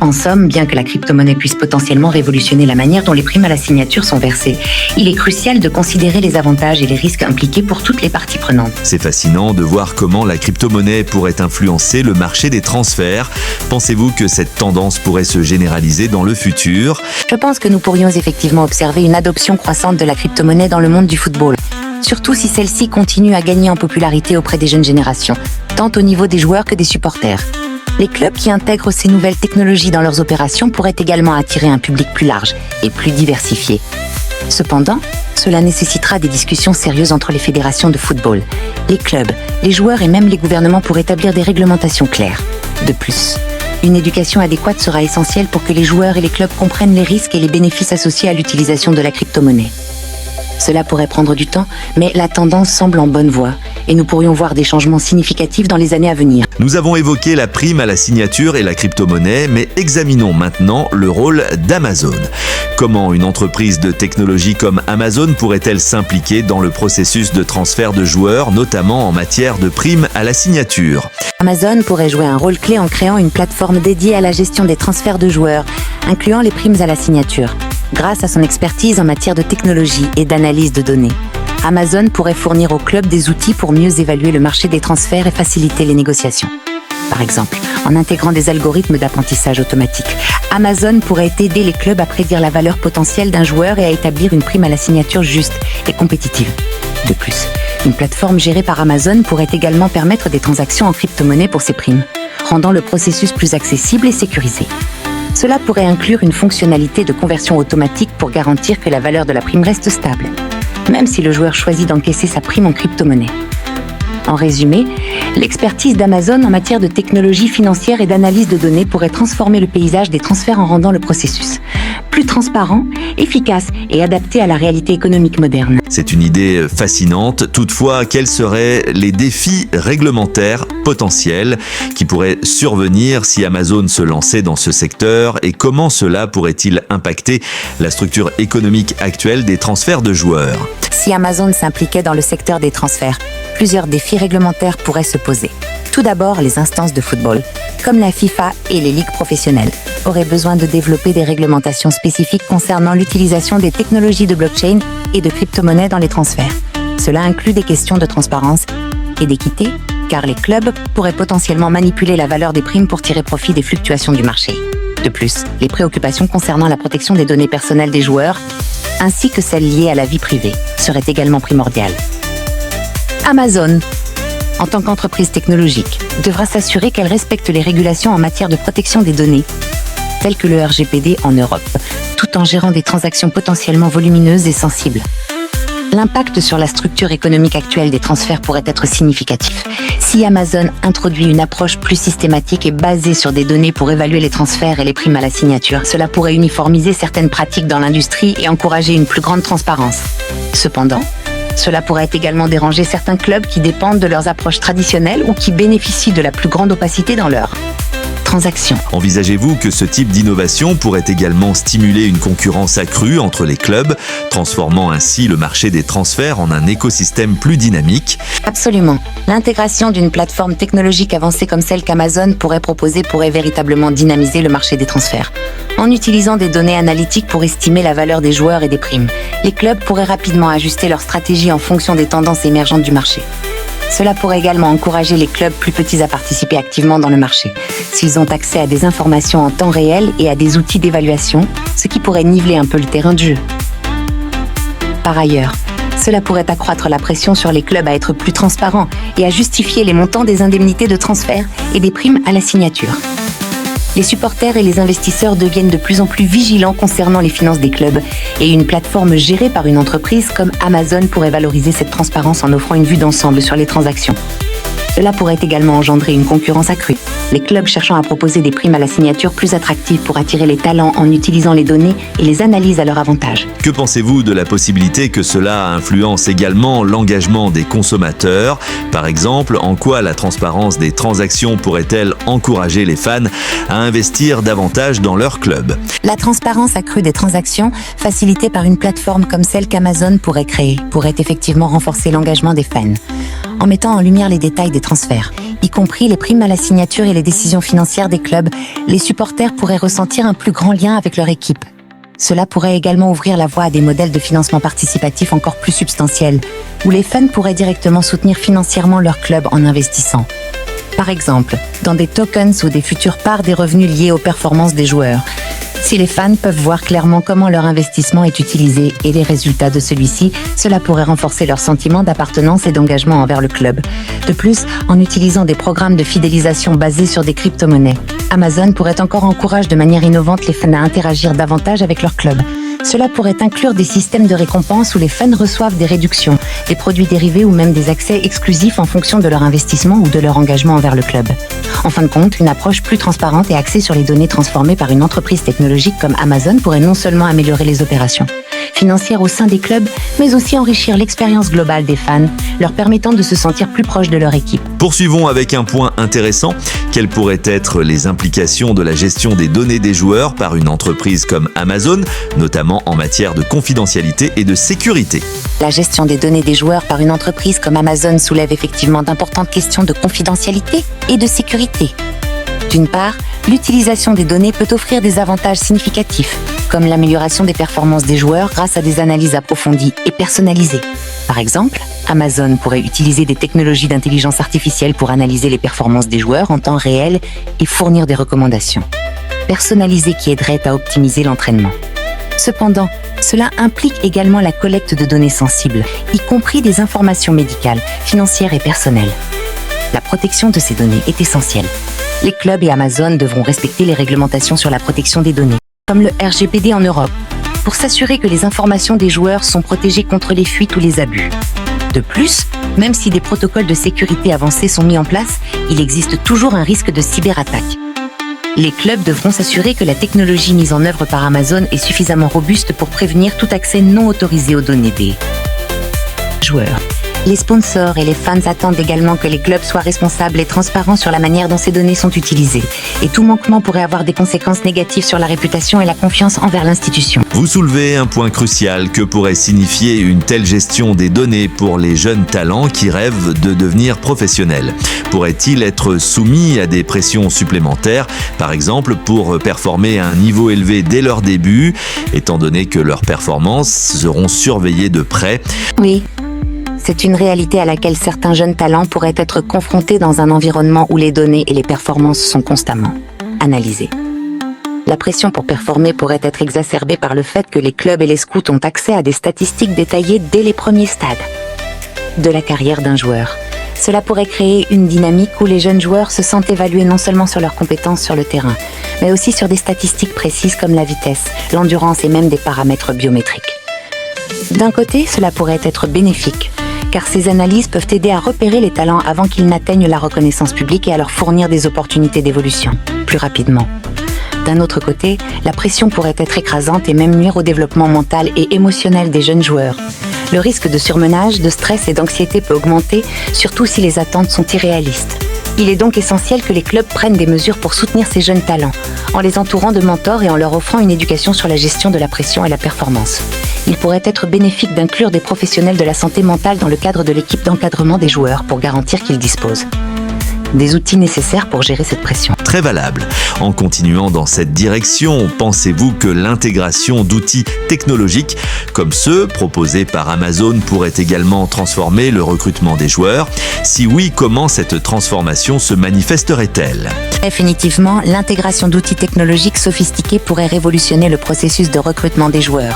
En somme, bien que la crypto-monnaie puisse potentiellement révolutionner la manière dont les primes à la signature sont versées, il est crucial de considérer les avantages et les risques impliqués pour toutes les parties prenantes.
C'est fascinant de voir comment la crypto-monnaie pourrait influencer le marché des transferts. Pensez-vous que cette tendance pourrait se généraliser dans le futur ?
Je pense que nous pourrions effectivement observer une adoption croissante de la crypto-monnaie dans le monde du football, surtout si celle-ci continue à gagner en popularité auprès des jeunes générations, tant au niveau des joueurs que des supporters. Les clubs qui intègrent ces nouvelles technologies dans leurs opérations pourraient également attirer un public plus large et plus diversifié. Cependant, cela nécessitera des discussions sérieuses entre les fédérations de football, les clubs, les joueurs et même les gouvernements pour établir des réglementations claires. De plus, une éducation adéquate sera essentielle pour que les joueurs et les clubs comprennent les risques et les bénéfices associés à l'utilisation de la crypto-monnaie. Cela pourrait prendre du temps, mais la tendance semble en bonne voie et nous pourrions voir des changements significatifs dans les années à venir.
Nous avons évoqué la prime à la signature et la crypto-monnaie, mais examinons maintenant le rôle d'Amazon. Comment une entreprise de technologie comme Amazon pourrait-elle s'impliquer dans le processus de transfert de joueurs, notamment en matière de prime à la signature ?
Amazon pourrait jouer un rôle clé en créant une plateforme dédiée à la gestion des transferts de joueurs, incluant les primes à la signature. Grâce à son expertise en matière de technologie et d'analyse de données, Amazon pourrait fournir aux clubs des outils pour mieux évaluer le marché des transferts et faciliter les négociations. Par exemple, en intégrant des algorithmes d'apprentissage automatique, Amazon pourrait aider les clubs à prédire la valeur potentielle d'un joueur et à établir une prime à la signature juste et compétitive. De plus, une plateforme gérée par Amazon pourrait également permettre des transactions en crypto-monnaie pour ces primes, rendant le processus plus accessible et sécurisé. Cela pourrait inclure une fonctionnalité de conversion automatique pour garantir que la valeur de la prime reste stable, même si le joueur choisit d'encaisser sa prime en crypto-monnaie. En résumé, l'expertise d'Amazon en matière de technologie financière et d'analyse de données pourrait transformer le paysage des transferts en rendant le processus plus transparent, efficace et adapté à la réalité économique moderne.
C'est une idée fascinante. Toutefois, quels seraient les défis réglementaires potentiels qui pourraient survenir si Amazon se lançait dans ce secteur et comment cela pourrait-il impacter la structure économique actuelle des transferts de joueurs ?
Si Amazon s'impliquait dans le secteur des transferts, plusieurs défis réglementaires pourraient se poser. Tout d'abord, les instances de football, comme la FIFA et les ligues professionnelles, auraient besoin de développer des réglementations spécifiques concernant l'utilisation des technologies de blockchain et de crypto-monnaies dans les transferts. Cela inclut des questions de transparence et d'équité, car les clubs pourraient potentiellement manipuler la valeur des primes pour tirer profit des fluctuations du marché. De plus, les préoccupations concernant la protection des données personnelles des joueurs, ainsi que celles liées à la vie privée, seraient également primordiales. Amazon, en tant qu'entreprise technologique, devra s'assurer qu'elle respecte les régulations en matière de protection des données, telles que le RGPD en Europe, tout en gérant des transactions potentiellement volumineuses et sensibles. L'impact sur la structure économique actuelle des transferts pourrait être significatif. Si Amazon introduit une approche plus systématique et basée sur des données pour évaluer les transferts et les primes à la signature, cela pourrait uniformiser certaines pratiques dans l'industrie et encourager une plus grande transparence. Cependant, cela pourrait également déranger certains clubs qui dépendent de leurs approches traditionnelles ou qui bénéficient de la plus grande opacité dans leurs transactions.
Envisagez-vous que ce type d'innovation pourrait également stimuler une concurrence accrue entre les clubs, transformant ainsi le marché des transferts en un écosystème plus dynamique ?
Absolument. L'intégration d'une plateforme technologique avancée comme celle qu'Amazon pourrait proposer pourrait véritablement dynamiser le marché des transferts. En utilisant des données analytiques pour estimer la valeur des joueurs et des primes, les clubs pourraient rapidement ajuster leur stratégie en fonction des tendances émergentes du marché. Cela pourrait également encourager les clubs plus petits à participer activement dans le marché, s'ils ont accès à des informations en temps réel et à des outils d'évaluation, ce qui pourrait niveler un peu le terrain de jeu. Par ailleurs, Cela pourrait accroître la pression sur les clubs à être plus transparents et à justifier les montants des indemnités de transfert et des primes à la signature. Les supporters et les investisseurs deviennent de plus en plus vigilants concernant les finances des clubs et une plateforme gérée par une entreprise comme Amazon pourrait valoriser cette transparence en offrant une vue d'ensemble sur les transactions. Cela pourrait également engendrer une concurrence accrue, les clubs cherchant à proposer des primes à la signature plus attractives pour attirer les talents en utilisant les données et les analyses à leur avantage.
Que pensez-vous de la possibilité que cela influence également l'engagement des consommateurs ? Par exemple, en quoi la transparence des transactions pourrait-elle encourager les fans à investir davantage dans leur club ?
La transparence accrue des transactions, facilitée par une plateforme comme celle qu'Amazon pourrait créer, pourrait effectivement renforcer l'engagement des fans. En mettant en lumière les détails des transferts, y compris les primes à la signature et les décisions financières des clubs, les supporters pourraient ressentir un plus grand lien avec leur équipe. Cela pourrait également ouvrir la voie à des modèles de financement participatif encore plus substantiels, où les fans pourraient directement soutenir financièrement leur club en investissant. Par exemple, dans des tokens ou des futures parts des revenus liés aux performances des joueurs. Si les fans peuvent voir clairement comment leur investissement est utilisé et les résultats de celui-ci, cela pourrait renforcer leur sentiment d'appartenance et d'engagement envers le club. De plus, en utilisant des programmes de fidélisation basés sur des crypto-monnaies, Amazon pourrait encore encourager de manière innovante les fans à interagir davantage avec leur club. Cela pourrait inclure des systèmes de récompense où les fans reçoivent des réductions, des produits dérivés ou même des accès exclusifs en fonction de leur investissement ou de leur engagement envers le club. En fin de compte, une approche plus transparente et axée sur les données transformées par une entreprise technologique comme Amazon pourrait non seulement améliorer les opérations financières au sein des clubs, mais aussi enrichir l'expérience globale des fans, leur permettant de se sentir plus proches de leur équipe.
Poursuivons avec un point intéressant. Quelles pourraient être les implications de la gestion des données des joueurs par une entreprise comme Amazon, notamment en matière de confidentialité et de sécurité ?
La gestion des données des joueurs par une entreprise comme Amazon soulève effectivement d'importantes questions de confidentialité et de sécurité. D'une part, l'utilisation des données peut offrir des avantages significatifs, comme l'amélioration des performances des joueurs grâce à des analyses approfondies et personnalisées. Par exemple, Amazon pourrait utiliser des technologies d'intelligence artificielle pour analyser les performances des joueurs en temps réel et fournir des recommandations personnalisées qui aideraient à optimiser l'entraînement. Cependant, cela implique également la collecte de données sensibles, y compris des informations médicales, financières et personnelles. La protection de ces données est essentielle. Les clubs et Amazon devront respecter les réglementations sur la protection des données, comme le RGPD en Europe, pour s'assurer que les informations des joueurs sont protégées contre les fuites ou les abus. De plus, même si des protocoles de sécurité avancés sont mis en place, il existe toujours un risque de cyberattaque. Les clubs devront s'assurer que la technologie mise en œuvre par Amazon est suffisamment robuste pour prévenir tout accès non autorisé aux données des joueurs. Les sponsors et les fans attendent également que les clubs soient responsables et transparents sur la manière dont ces données sont utilisées. Et tout manquement pourrait avoir des conséquences négatives sur la réputation et la confiance envers l'institution.
Vous soulevez un point crucial. Que pourrait signifier une telle gestion des données pour les jeunes talents qui rêvent de devenir professionnels ? Pourraient-ils être soumis à des pressions supplémentaires, par exemple pour performer à un niveau élevé dès leur début, étant donné que leurs performances seront surveillées de près ?
Oui. C'est une réalité à laquelle certains jeunes talents pourraient être confrontés dans un environnement où les données et les performances sont constamment analysées. La pression pour performer pourrait être exacerbée par le fait que les clubs et les scouts ont accès à des statistiques détaillées dès les premiers stades de la carrière d'un joueur. Cela pourrait créer une dynamique où les jeunes joueurs se sentent évalués non seulement sur leurs compétences sur le terrain, mais aussi sur des statistiques précises comme la vitesse, l'endurance et même des paramètres biométriques. D'un côté, cela pourrait être bénéfique, car ces analyses peuvent aider à repérer les talents avant qu'ils n'atteignent la reconnaissance publique et à leur fournir des opportunités d'évolution plus rapidement. D'un autre côté, la pression pourrait être écrasante et même nuire au développement mental et émotionnel des jeunes joueurs. Le risque de surmenage, de stress et d'anxiété peut augmenter, surtout si les attentes sont irréalistes. Il est donc essentiel que les clubs prennent des mesures pour soutenir ces jeunes talents, en les entourant de mentors et en leur offrant une éducation sur la gestion de la pression et la performance. Il pourrait être bénéfique d'inclure des professionnels de la santé mentale dans le cadre de l'équipe d'encadrement des joueurs pour garantir qu'ils disposent des outils nécessaires pour gérer cette pression.
Très valable. En continuant dans cette direction, pensez-vous que l'intégration d'outils technologiques comme ceux proposés par Amazon pourrait également transformer le recrutement des joueurs ? Si oui, comment cette transformation se manifesterait-elle ?
Définitivement, l'intégration d'outils technologiques sophistiqués pourrait révolutionner le processus de recrutement des joueurs.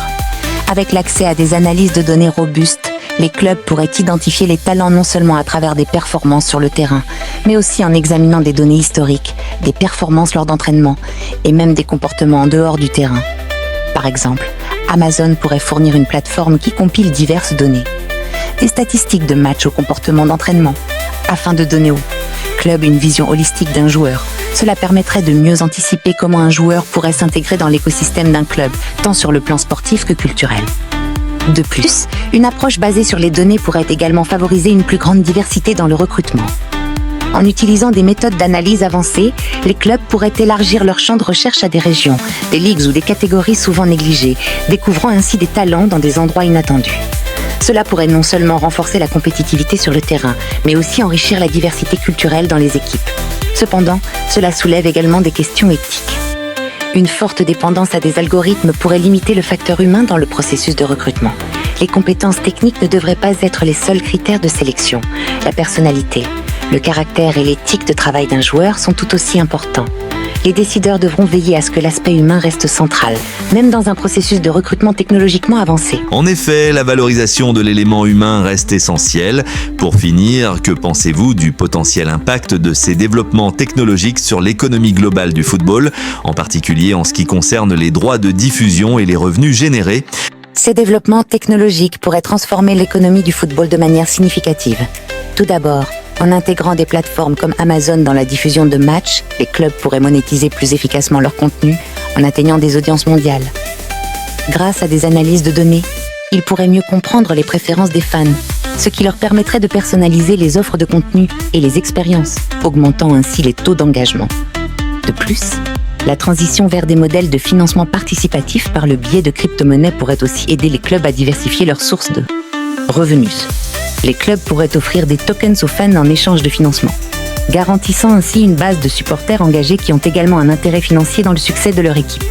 Avec l'accès à des analyses de données robustes, Les clubs pourraient identifier les talents non seulement à travers des performances sur le terrain, mais aussi en examinant des données historiques, des performances lors d'entraînement et même des comportements en dehors du terrain. Par exemple, Amazon pourrait fournir une plateforme qui compile diverses données, des statistiques de matchs au comportement d'entraînement, afin de donner au club une vision holistique d'un joueur. Cela permettrait de mieux anticiper comment un joueur pourrait s'intégrer dans l'écosystème d'un club, tant sur le plan sportif que culturel. De plus, une approche basée sur les données pourrait également favoriser une plus grande diversité dans le recrutement. En utilisant des méthodes d'analyse avancées, les clubs pourraient élargir leur champ de recherche à des régions, des ligues ou des catégories souvent négligées, découvrant ainsi des talents dans des endroits inattendus. Cela pourrait non seulement renforcer la compétitivité sur le terrain, mais aussi enrichir la diversité culturelle dans les équipes. Cependant, cela soulève également des questions éthiques. Une forte dépendance à des algorithmes pourrait limiter le facteur humain dans le processus de recrutement. Les compétences techniques ne devraient pas être les seuls critères de sélection. La personnalité, le caractère et l'éthique de travail d'un joueur sont tout aussi importants. Les décideurs devront veiller à ce que l'aspect humain reste central, même dans un processus de recrutement technologiquement avancé.
En effet, la valorisation de l'élément humain reste essentielle. Pour finir, que pensez-vous du potentiel impact de ces développements technologiques sur l'économie globale du football, en particulier en ce qui concerne les droits de diffusion et les revenus générés ?
Ces développements technologiques pourraient transformer l'économie du football de manière significative. Tout d'abord, en intégrant des plateformes comme Amazon dans la diffusion de matchs, les clubs pourraient monétiser plus efficacement leur contenu en atteignant des audiences mondiales. Grâce à des analyses de données, ils pourraient mieux comprendre les préférences des fans, ce qui leur permettrait de personnaliser les offres de contenu et les expériences, augmentant ainsi les taux d'engagement. De plus, la transition vers des modèles de financement participatif par le biais de crypto-monnaies pourrait aussi aider les clubs à diversifier leurs sources de revenus. Les clubs pourraient offrir des tokens aux fans en échange de financement, garantissant ainsi une base de supporters engagés qui ont également un intérêt financier dans le succès de leur équipe.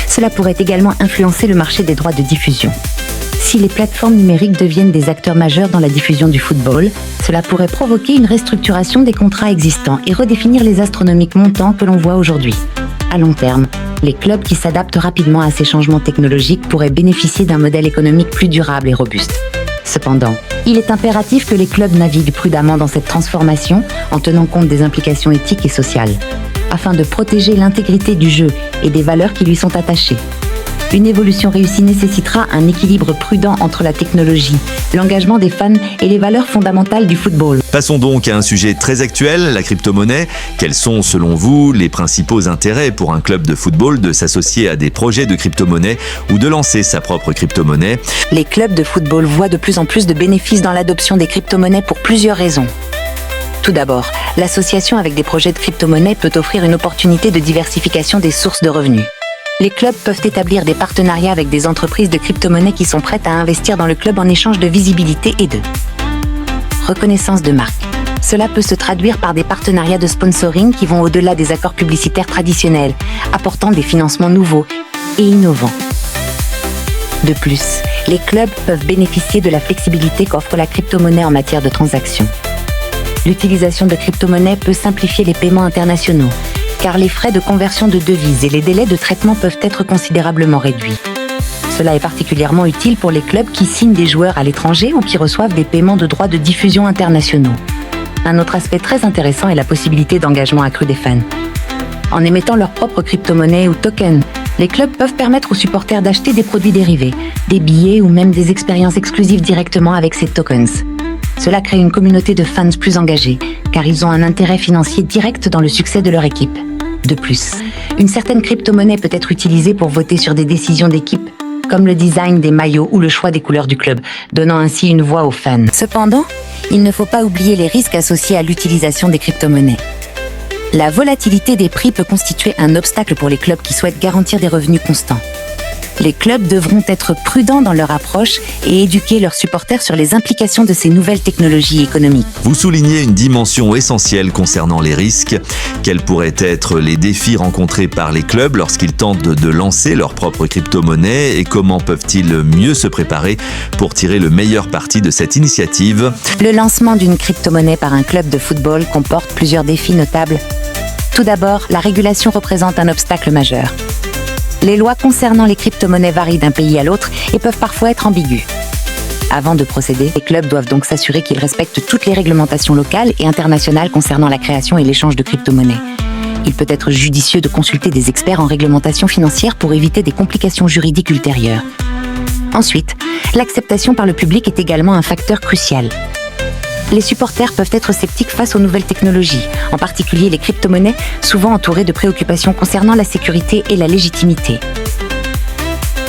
Cela pourrait également influencer le marché des droits de diffusion. Si les plateformes numériques deviennent des acteurs majeurs dans la diffusion du football, cela pourrait provoquer une restructuration des contrats existants et redéfinir les astronomiques montants que l'on voit aujourd'hui. À long terme, les clubs qui s'adaptent rapidement à ces changements technologiques pourraient bénéficier d'un modèle économique plus durable et robuste. Cependant, il est impératif que les clubs naviguent prudemment dans cette transformation en tenant compte des implications éthiques et sociales, afin de protéger l'intégrité du jeu et des valeurs qui lui sont attachées. Une évolution réussie nécessitera un équilibre prudent entre la technologie, l'engagement des fans et les valeurs fondamentales du football.
Passons donc à un sujet très actuel, la crypto-monnaie. Quels sont, selon vous, les principaux intérêts pour un club de football de s'associer à des projets de crypto-monnaie ou de lancer sa propre crypto-monnaie ?
Les clubs de football voient de plus en plus de bénéfices dans l'adoption des crypto-monnaies pour plusieurs raisons. Tout d'abord, l'association avec des projets de crypto-monnaie peut offrir une opportunité de diversification des sources de revenus. Les clubs peuvent établir des partenariats avec des entreprises de crypto-monnaies qui sont prêtes à investir dans le club en échange de visibilité et de reconnaissance de marque. Cela peut se traduire par des partenariats de sponsoring qui vont au-delà des accords publicitaires traditionnels, apportant des financements nouveaux et innovants. De plus, les clubs peuvent bénéficier de la flexibilité qu'offre la crypto-monnaie en matière de transactions. L'utilisation de crypto-monnaies peut simplifier les paiements internationaux, car les frais de conversion de devises et les délais de traitement peuvent être considérablement réduits. Cela est particulièrement utile pour les clubs qui signent des joueurs à l'étranger ou qui reçoivent des paiements de droits de diffusion internationaux. Un autre aspect très intéressant est la possibilité d'engagement accru des fans. En émettant leur propre crypto-monnaie ou token, les clubs peuvent permettre aux supporters d'acheter des produits dérivés, des billets ou même des expériences exclusives directement avec ces tokens. Cela crée une communauté de fans plus engagés, car ils ont un intérêt financier direct dans le succès de leur équipe. De plus, une certaine crypto-monnaie peut être utilisée pour voter sur des décisions d'équipe, comme le design des maillots ou le choix des couleurs du club, donnant ainsi une voix aux fans. Cependant, il ne faut pas oublier les risques associés à l'utilisation des crypto-monnaies. La volatilité des prix peut constituer un obstacle pour les clubs qui souhaitent garantir des revenus constants. Les clubs devront être prudents dans leur approche et éduquer leurs supporters sur les implications de ces nouvelles technologies économiques.
Vous soulignez une dimension essentielle concernant les risques. Quels pourraient être les défis rencontrés par les clubs lorsqu'ils tentent de lancer leur propre crypto-monnaie et comment peuvent-ils mieux se préparer pour tirer le meilleur parti de cette initiative ?
Le lancement d'une crypto-monnaie par un club de football comporte plusieurs défis notables. Tout d'abord, la régulation représente un obstacle majeur. Les lois concernant les crypto-monnaies varient d'un pays à l'autre et peuvent parfois être ambiguës. Avant de procéder, les clubs doivent donc s'assurer qu'ils respectent toutes les réglementations locales et internationales concernant la création et l'échange de crypto-monnaies. Il peut être judicieux de consulter des experts en réglementation financière pour éviter des complications juridiques ultérieures. Ensuite, l'acceptation par le public est également un facteur crucial. Les supporters peuvent être sceptiques face aux nouvelles technologies, en particulier les crypto-monnaies, souvent entourées de préoccupations concernant la sécurité et la légitimité.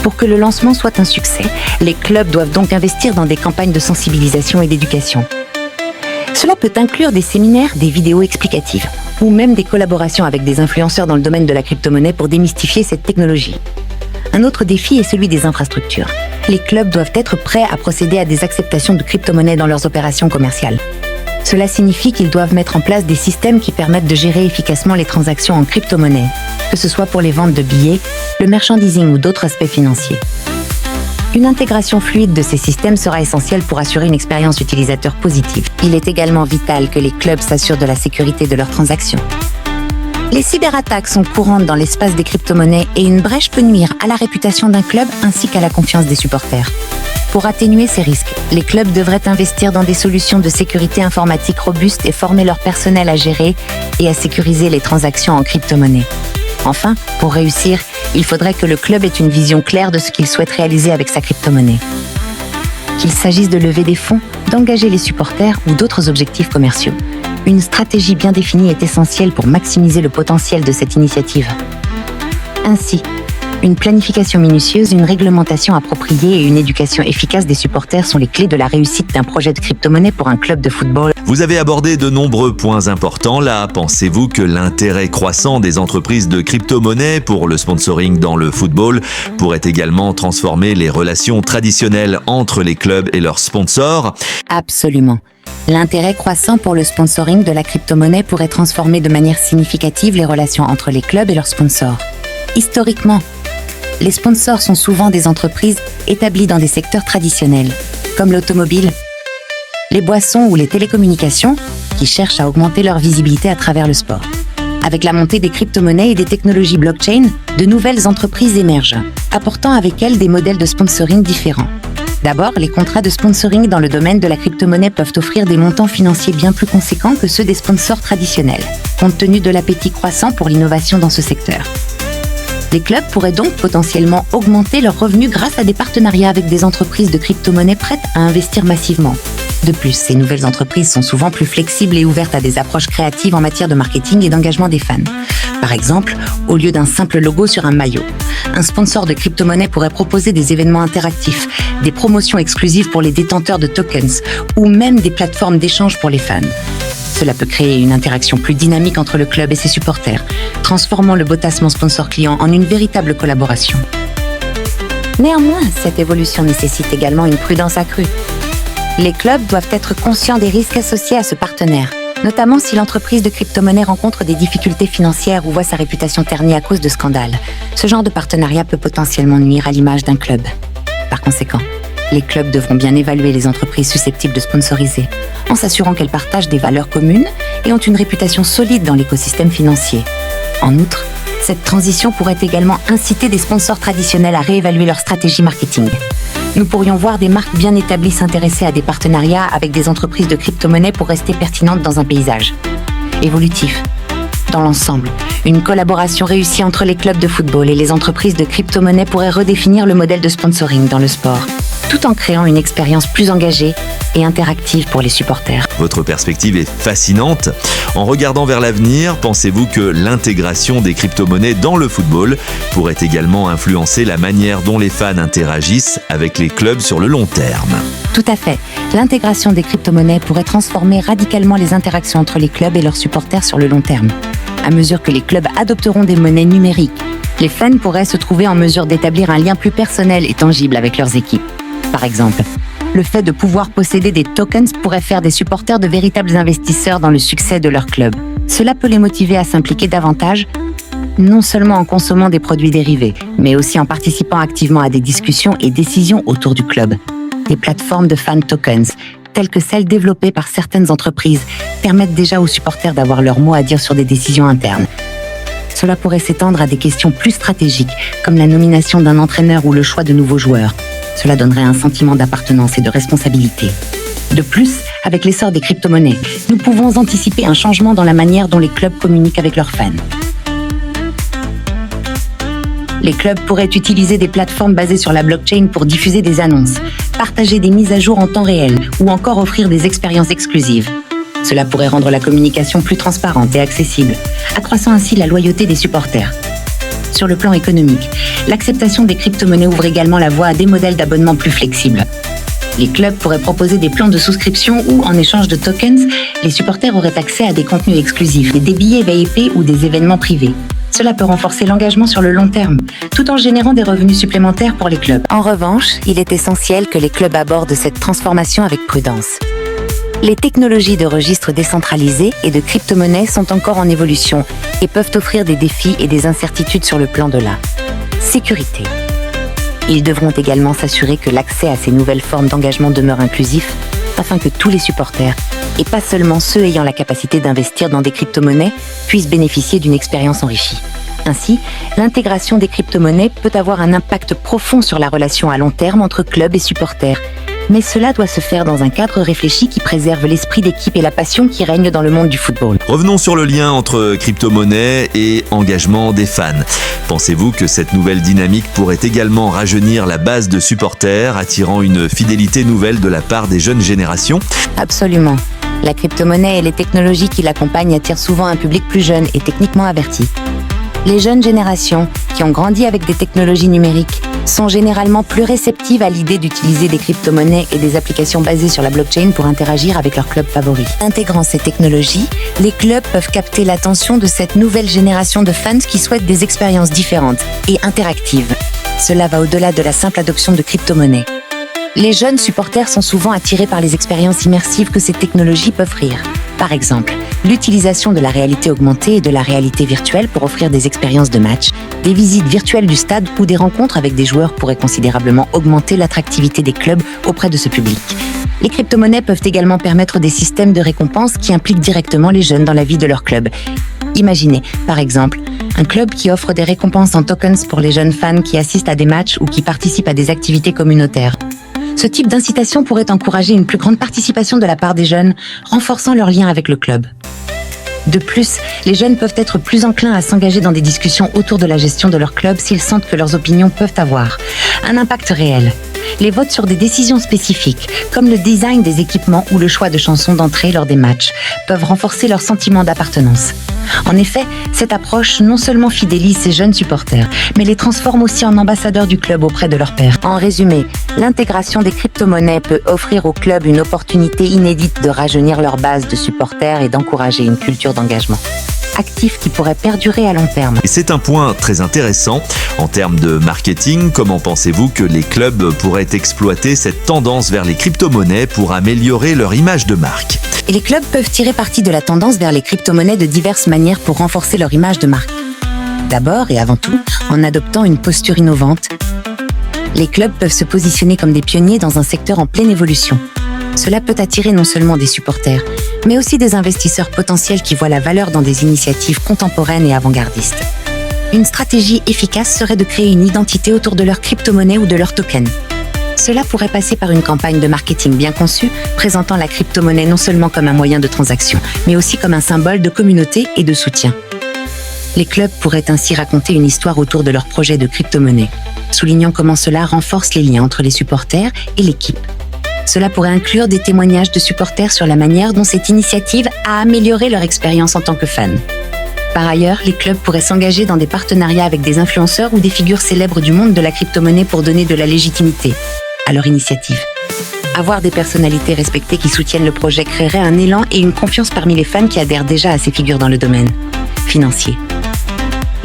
Pour que le lancement soit un succès, les clubs doivent donc investir dans des campagnes de sensibilisation et d'éducation. Cela peut inclure des séminaires, des vidéos explicatives, ou même des collaborations avec des influenceurs dans le domaine de la crypto-monnaie pour démystifier cette technologie. Un autre défi est celui des infrastructures. Les clubs doivent être prêts à procéder à des acceptations de crypto-monnaies dans leurs opérations commerciales. Cela signifie qu'ils doivent mettre en place des systèmes qui permettent de gérer efficacement les transactions en crypto-monnaie, que ce soit pour les ventes de billets, le merchandising ou d'autres aspects financiers. Une intégration fluide de ces systèmes sera essentielle pour assurer une expérience utilisateur positive. Il est également vital que les clubs s'assurent de la sécurité de leurs transactions. Les cyberattaques sont courantes dans l'espace des crypto-monnaies et une brèche peut nuire à la réputation d'un club ainsi qu'à la confiance des supporters. Pour atténuer ces risques, les clubs devraient investir dans des solutions de sécurité informatique robustes et former leur personnel à gérer et à sécuriser les transactions en crypto-monnaie. Enfin, pour réussir, il faudrait que le club ait une vision claire de ce qu'il souhaite réaliser avec sa crypto-monnaie. Qu'il s'agisse de lever des fonds, d'engager les supporters ou d'autres objectifs commerciaux. Une stratégie bien définie est essentielle pour maximiser le potentiel de cette initiative. Ainsi, une planification minutieuse, une réglementation appropriée et une éducation efficace des supporters sont les clés de la réussite d'un projet de crypto-monnaie pour un club de football.
Vous avez abordé de nombreux points importants là. Pensez-vous que l'intérêt croissant des entreprises de crypto-monnaie pour le sponsoring dans le football pourrait également transformer les relations traditionnelles entre les clubs et leurs sponsors ?
Absolument. L'intérêt croissant pour le sponsoring de la crypto-monnaie pourrait transformer de manière significative les relations entre les clubs et leurs sponsors. Historiquement, les sponsors sont souvent des entreprises établies dans des secteurs traditionnels, comme l'automobile, les boissons ou les télécommunications, qui cherchent à augmenter leur visibilité à travers le sport. Avec la montée des crypto-monnaies et des technologies blockchain, de nouvelles entreprises émergent, apportant avec elles des modèles de sponsoring différents. D'abord, les contrats de sponsoring dans le domaine de la crypto-monnaie peuvent offrir des montants financiers bien plus conséquents que ceux des sponsors traditionnels, compte tenu de l'appétit croissant pour l'innovation dans ce secteur. Les clubs pourraient donc potentiellement augmenter leurs revenus grâce à des partenariats avec des entreprises de crypto-monnaie prêtes à investir massivement. De plus, ces nouvelles entreprises sont souvent plus flexibles et ouvertes à des approches créatives en matière de marketing et d'engagement des fans. Par exemple, au lieu d'un simple logo sur un maillot, un sponsor de crypto-monnaie pourrait proposer des événements interactifs, des promotions exclusives pour les détenteurs de tokens ou même des plateformes d'échange pour les fans. Cela peut créer une interaction plus dynamique entre le club et ses supporters, transformant le botassement sponsor-client en une véritable collaboration. Néanmoins, cette évolution nécessite également une prudence accrue. Les clubs doivent être conscients des risques associés à ce partenaire, notamment si l'entreprise de crypto-monnaie rencontre des difficultés financières ou voit sa réputation ternie à cause de scandales. Ce genre de partenariat peut potentiellement nuire à l'image d'un club. Par conséquent, les clubs devront bien évaluer les entreprises susceptibles de sponsoriser, en s'assurant qu'elles partagent des valeurs communes et ont une réputation solide dans l'écosystème financier. En outre, cette transition pourrait également inciter des sponsors traditionnels à réévaluer leur stratégie marketing. Nous pourrions voir des marques bien établies s'intéresser à des partenariats avec des entreprises de crypto-monnaie pour rester pertinentes dans un paysage évolutif. Dans l'ensemble, une collaboration réussie entre les clubs de football et les entreprises de crypto-monnaie pourrait redéfinir le modèle de sponsoring dans le sport, tout en créant une expérience plus engagée et interactive pour les supporters.
Votre perspective est fascinante. En regardant vers l'avenir, pensez-vous que l'intégration des crypto-monnaies dans le football pourrait également influencer la manière dont les fans interagissent avec les clubs sur le long terme ?
Tout à fait. L'intégration des crypto-monnaies pourrait transformer radicalement les interactions entre les clubs et leurs supporters sur le long terme. À mesure que les clubs adopteront des monnaies numériques, les fans pourraient se trouver en mesure d'établir un lien plus personnel et tangible avec leurs équipes. Par exemple, le fait de pouvoir posséder des tokens pourrait faire des supporters de véritables investisseurs dans le succès de leur club. Cela peut les motiver à s'impliquer davantage, non seulement en consommant des produits dérivés, mais aussi en participant activement à des discussions et décisions autour du club. Des plateformes de fan tokens, telles que celles développées par certaines entreprises, permettent déjà aux supporters d'avoir leur mot à dire sur des décisions internes. Cela pourrait s'étendre à des questions plus stratégiques, comme la nomination d'un entraîneur ou le choix de nouveaux joueurs. Cela donnerait un sentiment d'appartenance et de responsabilité. De plus, avec l'essor des crypto-monnaies, nous pouvons anticiper un changement dans la manière dont les clubs communiquent avec leurs fans. Les clubs pourraient utiliser des plateformes basées sur la blockchain pour diffuser des annonces, partager des mises à jour en temps réel ou encore offrir des expériences exclusives. Cela pourrait rendre la communication plus transparente et accessible, accroissant ainsi la loyauté des supporters. Sur le plan économique, l'acceptation des crypto-monnaies ouvre également la voie à des modèles d'abonnement plus flexibles. Les clubs pourraient proposer des plans de souscription où, en échange de tokens, les supporters auraient accès à des contenus exclusifs, des billets VIP ou des événements privés. Cela peut renforcer l'engagement sur le long terme, tout en générant des revenus supplémentaires pour les clubs. En revanche, il est essentiel que les clubs abordent cette transformation avec prudence. Les technologies de registre décentralisés et de crypto-monnaies sont encore en évolution et peuvent offrir des défis et des incertitudes sur le plan de la sécurité. Ils devront également s'assurer que l'accès à ces nouvelles formes d'engagement demeure inclusif afin que tous les supporters, et pas seulement ceux ayant la capacité d'investir dans des crypto-monnaies, puissent bénéficier d'une expérience enrichie. Ainsi, l'intégration des crypto-monnaies peut avoir un impact profond sur la relation à long terme entre clubs et supporters. Mais cela doit se faire dans un cadre réfléchi qui préserve l'esprit d'équipe et la passion qui règne dans le monde du football.
Revenons sur le lien entre crypto-monnaie et engagement des fans. Pensez-vous que cette nouvelle dynamique pourrait également rajeunir la base de supporters, attirant une fidélité nouvelle de la part des jeunes générations ?
Absolument. La crypto-monnaie et les technologies qui l'accompagnent attirent souvent un public plus jeune et techniquement averti. Les jeunes générations, qui ont grandi avec des technologies numériques, sont généralement plus réceptives à l'idée d'utiliser des crypto-monnaies et des applications basées sur la blockchain pour interagir avec leurs clubs favoris. Intégrant ces technologies, les clubs peuvent capter l'attention de cette nouvelle génération de fans qui souhaitent des expériences différentes et interactives. Cela va au-delà de la simple adoption de crypto-monnaies. Les jeunes supporters sont souvent attirés par les expériences immersives que ces technologies peuvent offrir. Par exemple, l'utilisation de la réalité augmentée et de la réalité virtuelle pour offrir des expériences de match, des visites virtuelles du stade ou des rencontres avec des joueurs pourraient considérablement augmenter l'attractivité des clubs auprès de ce public. Les crypto-monnaies peuvent également permettre des systèmes de récompenses qui impliquent directement les jeunes dans la vie de leur club. Imaginez, par exemple, un club qui offre des récompenses en tokens pour les jeunes fans qui assistent à des matchs ou qui participent à des activités communautaires. Ce type d'incitation pourrait encourager une plus grande participation de la part des jeunes, renforçant leur lien avec le club. De plus, les jeunes peuvent être plus enclins à s'engager dans des discussions autour de la gestion de leur club s'ils sentent que leurs opinions peuvent avoir un impact réel. Les votes sur des décisions spécifiques, comme le design des équipements ou le choix de chansons d'entrée lors des matchs, peuvent renforcer leur sentiment d'appartenance. En effet, cette approche non seulement fidélise ces jeunes supporters, mais les transforme aussi en ambassadeurs du club auprès de leurs pairs. En résumé, l'intégration des crypto-monnaies peut offrir au club une opportunité inédite de rajeunir leur base de supporters et d'encourager une culture d'engagement actif qui pourrait perdurer à long terme.
Et c'est un point très intéressant. En termes de marketing, comment pensez-vous que les clubs pourraient exploiter cette tendance vers les crypto-monnaies pour améliorer leur image de marque ?
Et les clubs peuvent tirer parti de la tendance vers les crypto-monnaies de diverses manières pour renforcer leur image de marque. D'abord et avant tout, en adoptant une posture innovante. Les clubs peuvent se positionner comme des pionniers dans un secteur en pleine évolution. Cela peut attirer non seulement des supporters, mais aussi des investisseurs potentiels qui voient la valeur dans des initiatives contemporaines et avant-gardistes. Une stratégie efficace serait de créer une identité autour de leur crypto-monnaie ou de leur token. Cela pourrait passer par une campagne de marketing bien conçue, présentant la crypto-monnaie non seulement comme un moyen de transaction, mais aussi comme un symbole de communauté et de soutien. Les clubs pourraient ainsi raconter une histoire autour de leur projet de crypto-monnaie, soulignant comment cela renforce les liens entre les supporters et l'équipe. Cela pourrait inclure des témoignages de supporters sur la manière dont cette initiative a amélioré leur expérience en tant que fans. Par ailleurs, les clubs pourraient s'engager dans des partenariats avec des influenceurs ou des figures célèbres du monde de la crypto-monnaie pour donner de la légitimité à leur initiative. Avoir des personnalités respectées qui soutiennent le projet créerait un élan et une confiance parmi les fans qui adhèrent déjà à ces figures dans le domaine financier.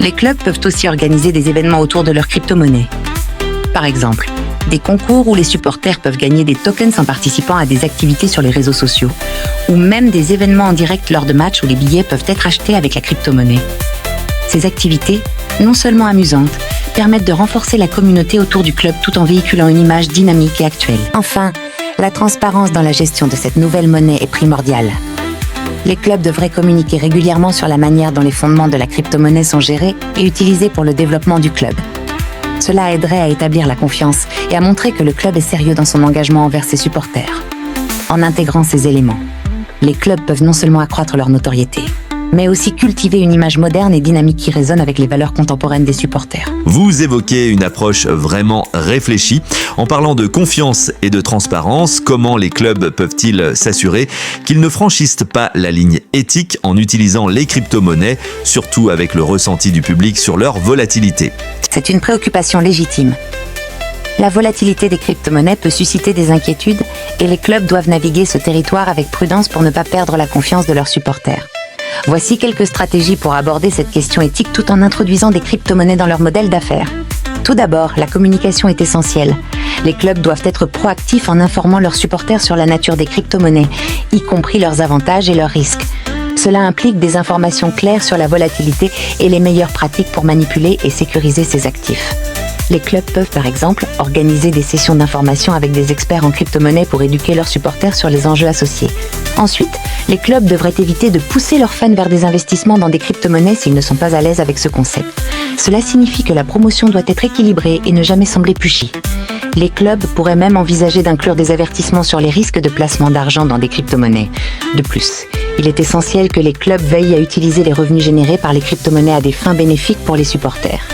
Les clubs peuvent aussi organiser des événements autour de leur crypto-monnaie. Par exemple, des concours où les supporters peuvent gagner des tokens en participant à des activités sur les réseaux sociaux, ou même des événements en direct lors de matchs où les billets peuvent être achetés avec la crypto-monnaie. Ces activités, non seulement amusantes, permettent de renforcer la communauté autour du club tout en véhiculant une image dynamique et actuelle. Enfin, la transparence dans la gestion de cette nouvelle monnaie est primordiale. Les clubs devraient communiquer régulièrement sur la manière dont les fondements de la crypto-monnaie sont gérés et utilisés pour le développement du club. Cela aiderait à établir la confiance et à montrer que le club est sérieux dans son engagement envers ses supporters. En intégrant ces éléments, les clubs peuvent non seulement accroître leur notoriété, mais aussi cultiver une image moderne et dynamique qui résonne avec les valeurs contemporaines des supporters.
Vous évoquez une approche vraiment réfléchie. En parlant de confiance et de transparence, comment les clubs peuvent-ils s'assurer qu'ils ne franchissent pas la ligne éthique en utilisant les crypto-monnaies, surtout avec le ressenti du public sur leur volatilité ?
C'est une préoccupation légitime. La volatilité des crypto-monnaies peut susciter des inquiétudes et les clubs doivent naviguer ce territoire avec prudence pour ne pas perdre la confiance de leurs supporters. Voici quelques stratégies pour aborder cette question éthique tout en introduisant des crypto-monnaies dans leur modèle d'affaires. Tout d'abord, la communication est essentielle. Les clubs doivent être proactifs en informant leurs supporters sur la nature des crypto-monnaies, y compris leurs avantages et leurs risques. Cela implique des informations claires sur la volatilité et les meilleures pratiques pour manipuler et sécuriser ces actifs. Les clubs peuvent par exemple organiser des sessions d'information avec des experts en crypto-monnaie pour éduquer leurs supporters sur les enjeux associés. Ensuite, les clubs devraient éviter de pousser leurs fans vers des investissements dans des crypto-monnaies s'ils ne sont pas à l'aise avec ce concept. Cela signifie que la promotion doit être équilibrée et ne jamais sembler pushy. Les clubs pourraient même envisager d'inclure des avertissements sur les risques de placement d'argent dans des crypto-monnaies. De plus, il est essentiel que les clubs veillent à utiliser les revenus générés par les crypto-monnaies à des fins bénéfiques pour les supporters.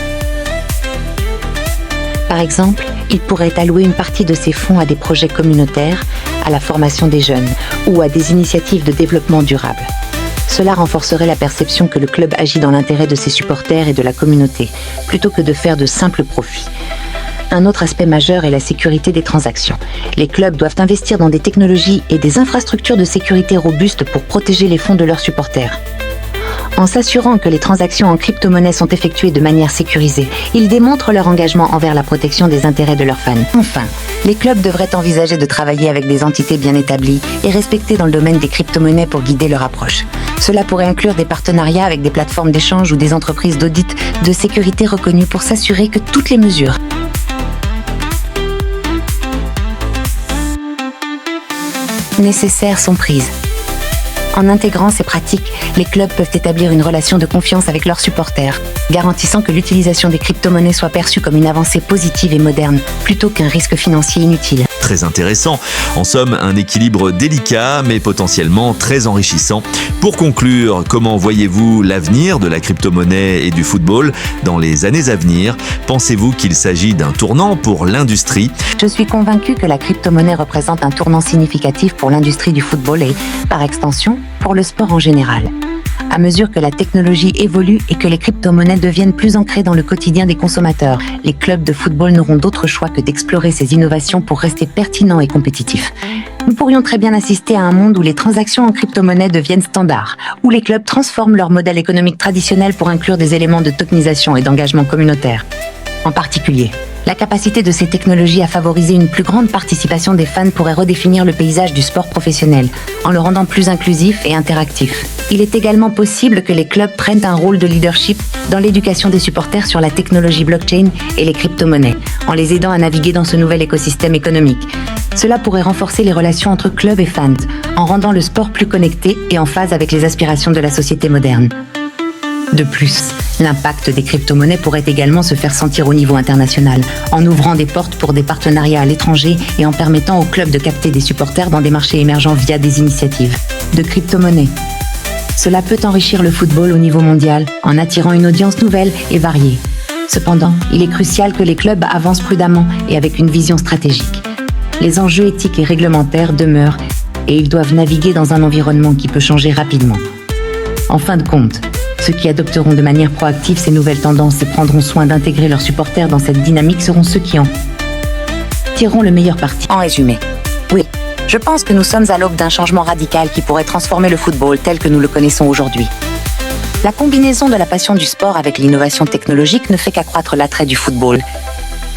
Par exemple, ils pourraient allouer une partie de ces fonds à des projets communautaires, à la formation des jeunes ou à des initiatives de développement durable. Cela renforcerait la perception que le club agit dans l'intérêt de ses supporters et de la communauté, plutôt que de faire de simples profits. Un autre aspect majeur est la sécurité des transactions. Les clubs doivent investir dans des technologies et des infrastructures de sécurité robustes pour protéger les fonds de leurs supporters. En s'assurant que les transactions en crypto-monnaie sont effectuées de manière sécurisée, ils démontrent leur engagement envers la protection des intérêts de leurs fans. Enfin, les clubs devraient envisager de travailler avec des entités bien établies et respectées dans le domaine des crypto-monnaies pour guider leur approche. Cela pourrait inclure des partenariats avec des plateformes d'échange ou des entreprises d'audit de sécurité reconnues pour s'assurer que toutes les mesures nécessaires sont prises. En intégrant ces pratiques, les clubs peuvent établir une relation de confiance avec leurs supporters, garantissant que l'utilisation des crypto-monnaies soit perçue comme une avancée positive et moderne, plutôt qu'un risque financier inutile.
Très intéressant. En somme, un équilibre délicat, mais potentiellement très enrichissant. Pour conclure, comment voyez-vous l'avenir de la crypto-monnaie et du football dans les années à venir ? Pensez-vous qu'il s'agit d'un tournant pour l'industrie ?
Je suis convaincu que la crypto-monnaie représente un tournant significatif pour l'industrie du football et, par extension, pour le sport en général. À mesure que la technologie évolue et que les crypto-monnaies deviennent plus ancrées dans le quotidien des consommateurs, les clubs de football n'auront d'autre choix que d'explorer ces innovations pour rester pertinents et compétitifs. Nous pourrions très bien assister à un monde où les transactions en crypto-monnaie deviennent standards, où les clubs transforment leur modèle économique traditionnel pour inclure des éléments de tokenisation et d'engagement communautaire. En particulier, la capacité de ces technologies à favoriser une plus grande participation des fans pourrait redéfinir le paysage du sport professionnel, en le rendant plus inclusif et interactif. Il est également possible que les clubs prennent un rôle de leadership dans l'éducation des supporters sur la technologie blockchain et les crypto-monnaies, en les aidant à naviguer dans ce nouvel écosystème économique. Cela pourrait renforcer les relations entre clubs et fans, en rendant le sport plus connecté et en phase avec les aspirations de la société moderne. De plus, l'impact des crypto-monnaies pourrait également se faire sentir au niveau international, en ouvrant des portes pour des partenariats à l'étranger et en permettant aux clubs de capter des supporters dans des marchés émergents via des initiatives de crypto-monnaies. Cela peut enrichir le football au niveau mondial, en attirant une audience nouvelle et variée. Cependant, il est crucial que les clubs avancent prudemment et avec une vision stratégique. Les enjeux éthiques et réglementaires demeurent et ils doivent naviguer dans un environnement qui peut changer rapidement. En fin de compte, ceux qui adopteront de manière proactive ces nouvelles tendances et prendront soin d'intégrer leurs supporters dans cette dynamique seront ceux qui en tireront le meilleur parti. En résumé, oui, je pense que nous sommes à l'aube d'un changement radical qui pourrait transformer le football tel que nous le connaissons aujourd'hui. La combinaison de la passion du sport avec l'innovation technologique ne fait qu'accroître l'attrait du football.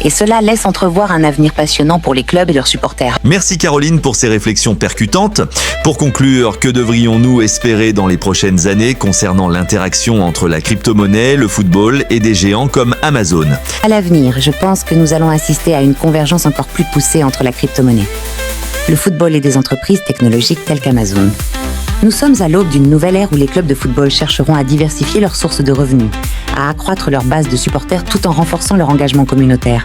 Et cela laisse entrevoir un avenir passionnant pour les clubs et leurs supporters.
Merci Caroline pour ces réflexions percutantes. Pour conclure, que devrions-nous espérer dans les prochaines années concernant l'interaction entre la crypto-monnaie, le football et des géants comme Amazon ?
À l'avenir, je pense que nous allons assister à une convergence encore plus poussée entre la crypto-monnaie, le football et des entreprises technologiques telles qu'Amazon. Nous sommes à l'aube d'une nouvelle ère où les clubs de football chercheront à diversifier leurs sources de revenus, à accroître leur base de supporters tout en renforçant leur engagement communautaire.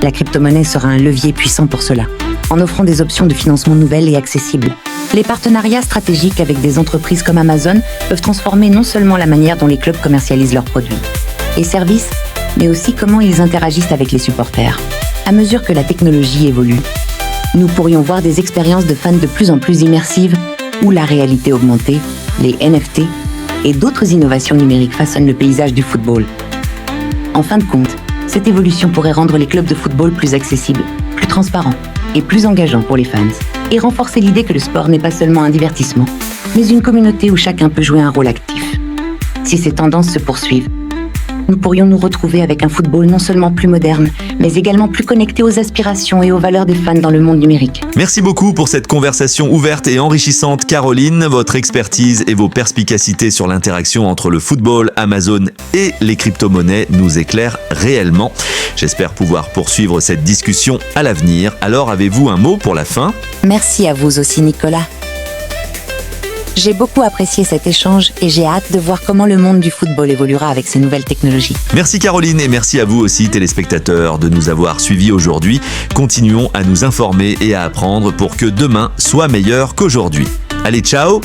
La crypto-monnaie sera un levier puissant pour cela, en offrant des options de financement nouvelles et accessibles. Les partenariats stratégiques avec des entreprises comme Amazon peuvent transformer non seulement la manière dont les clubs commercialisent leurs produits et services, mais aussi comment ils interagissent avec les supporters. À mesure que la technologie évolue, nous pourrions voir des expériences de fans de plus en plus immersives où la réalité augmentée, les NFT et d'autres innovations numériques façonnent le paysage du football. En fin de compte, cette évolution pourrait rendre les clubs de football plus accessibles, plus transparents et plus engageants pour les fans, et renforcer l'idée que le sport n'est pas seulement un divertissement, mais une communauté où chacun peut jouer un rôle actif. Si ces tendances se poursuivent, nous pourrions nous retrouver avec un football non seulement plus moderne, mais également plus connecté aux aspirations et aux valeurs des fans dans le monde numérique.
Merci beaucoup pour cette conversation ouverte et enrichissante, Caroline. Votre expertise et vos perspicacités sur l'interaction entre le football, Amazon et les crypto-monnaies nous éclairent réellement. J'espère pouvoir poursuivre cette discussion à l'avenir. Alors, avez-vous un mot pour la fin ?
Merci à vous aussi, Nicolas. J'ai beaucoup apprécié cet échange et j'ai hâte de voir comment le monde du football évoluera avec ces nouvelles technologies.
Merci Caroline et merci à vous aussi téléspectateurs de nous avoir suivis aujourd'hui. Continuons à nous informer et à apprendre pour que demain soit meilleur qu'aujourd'hui. Allez, ciao!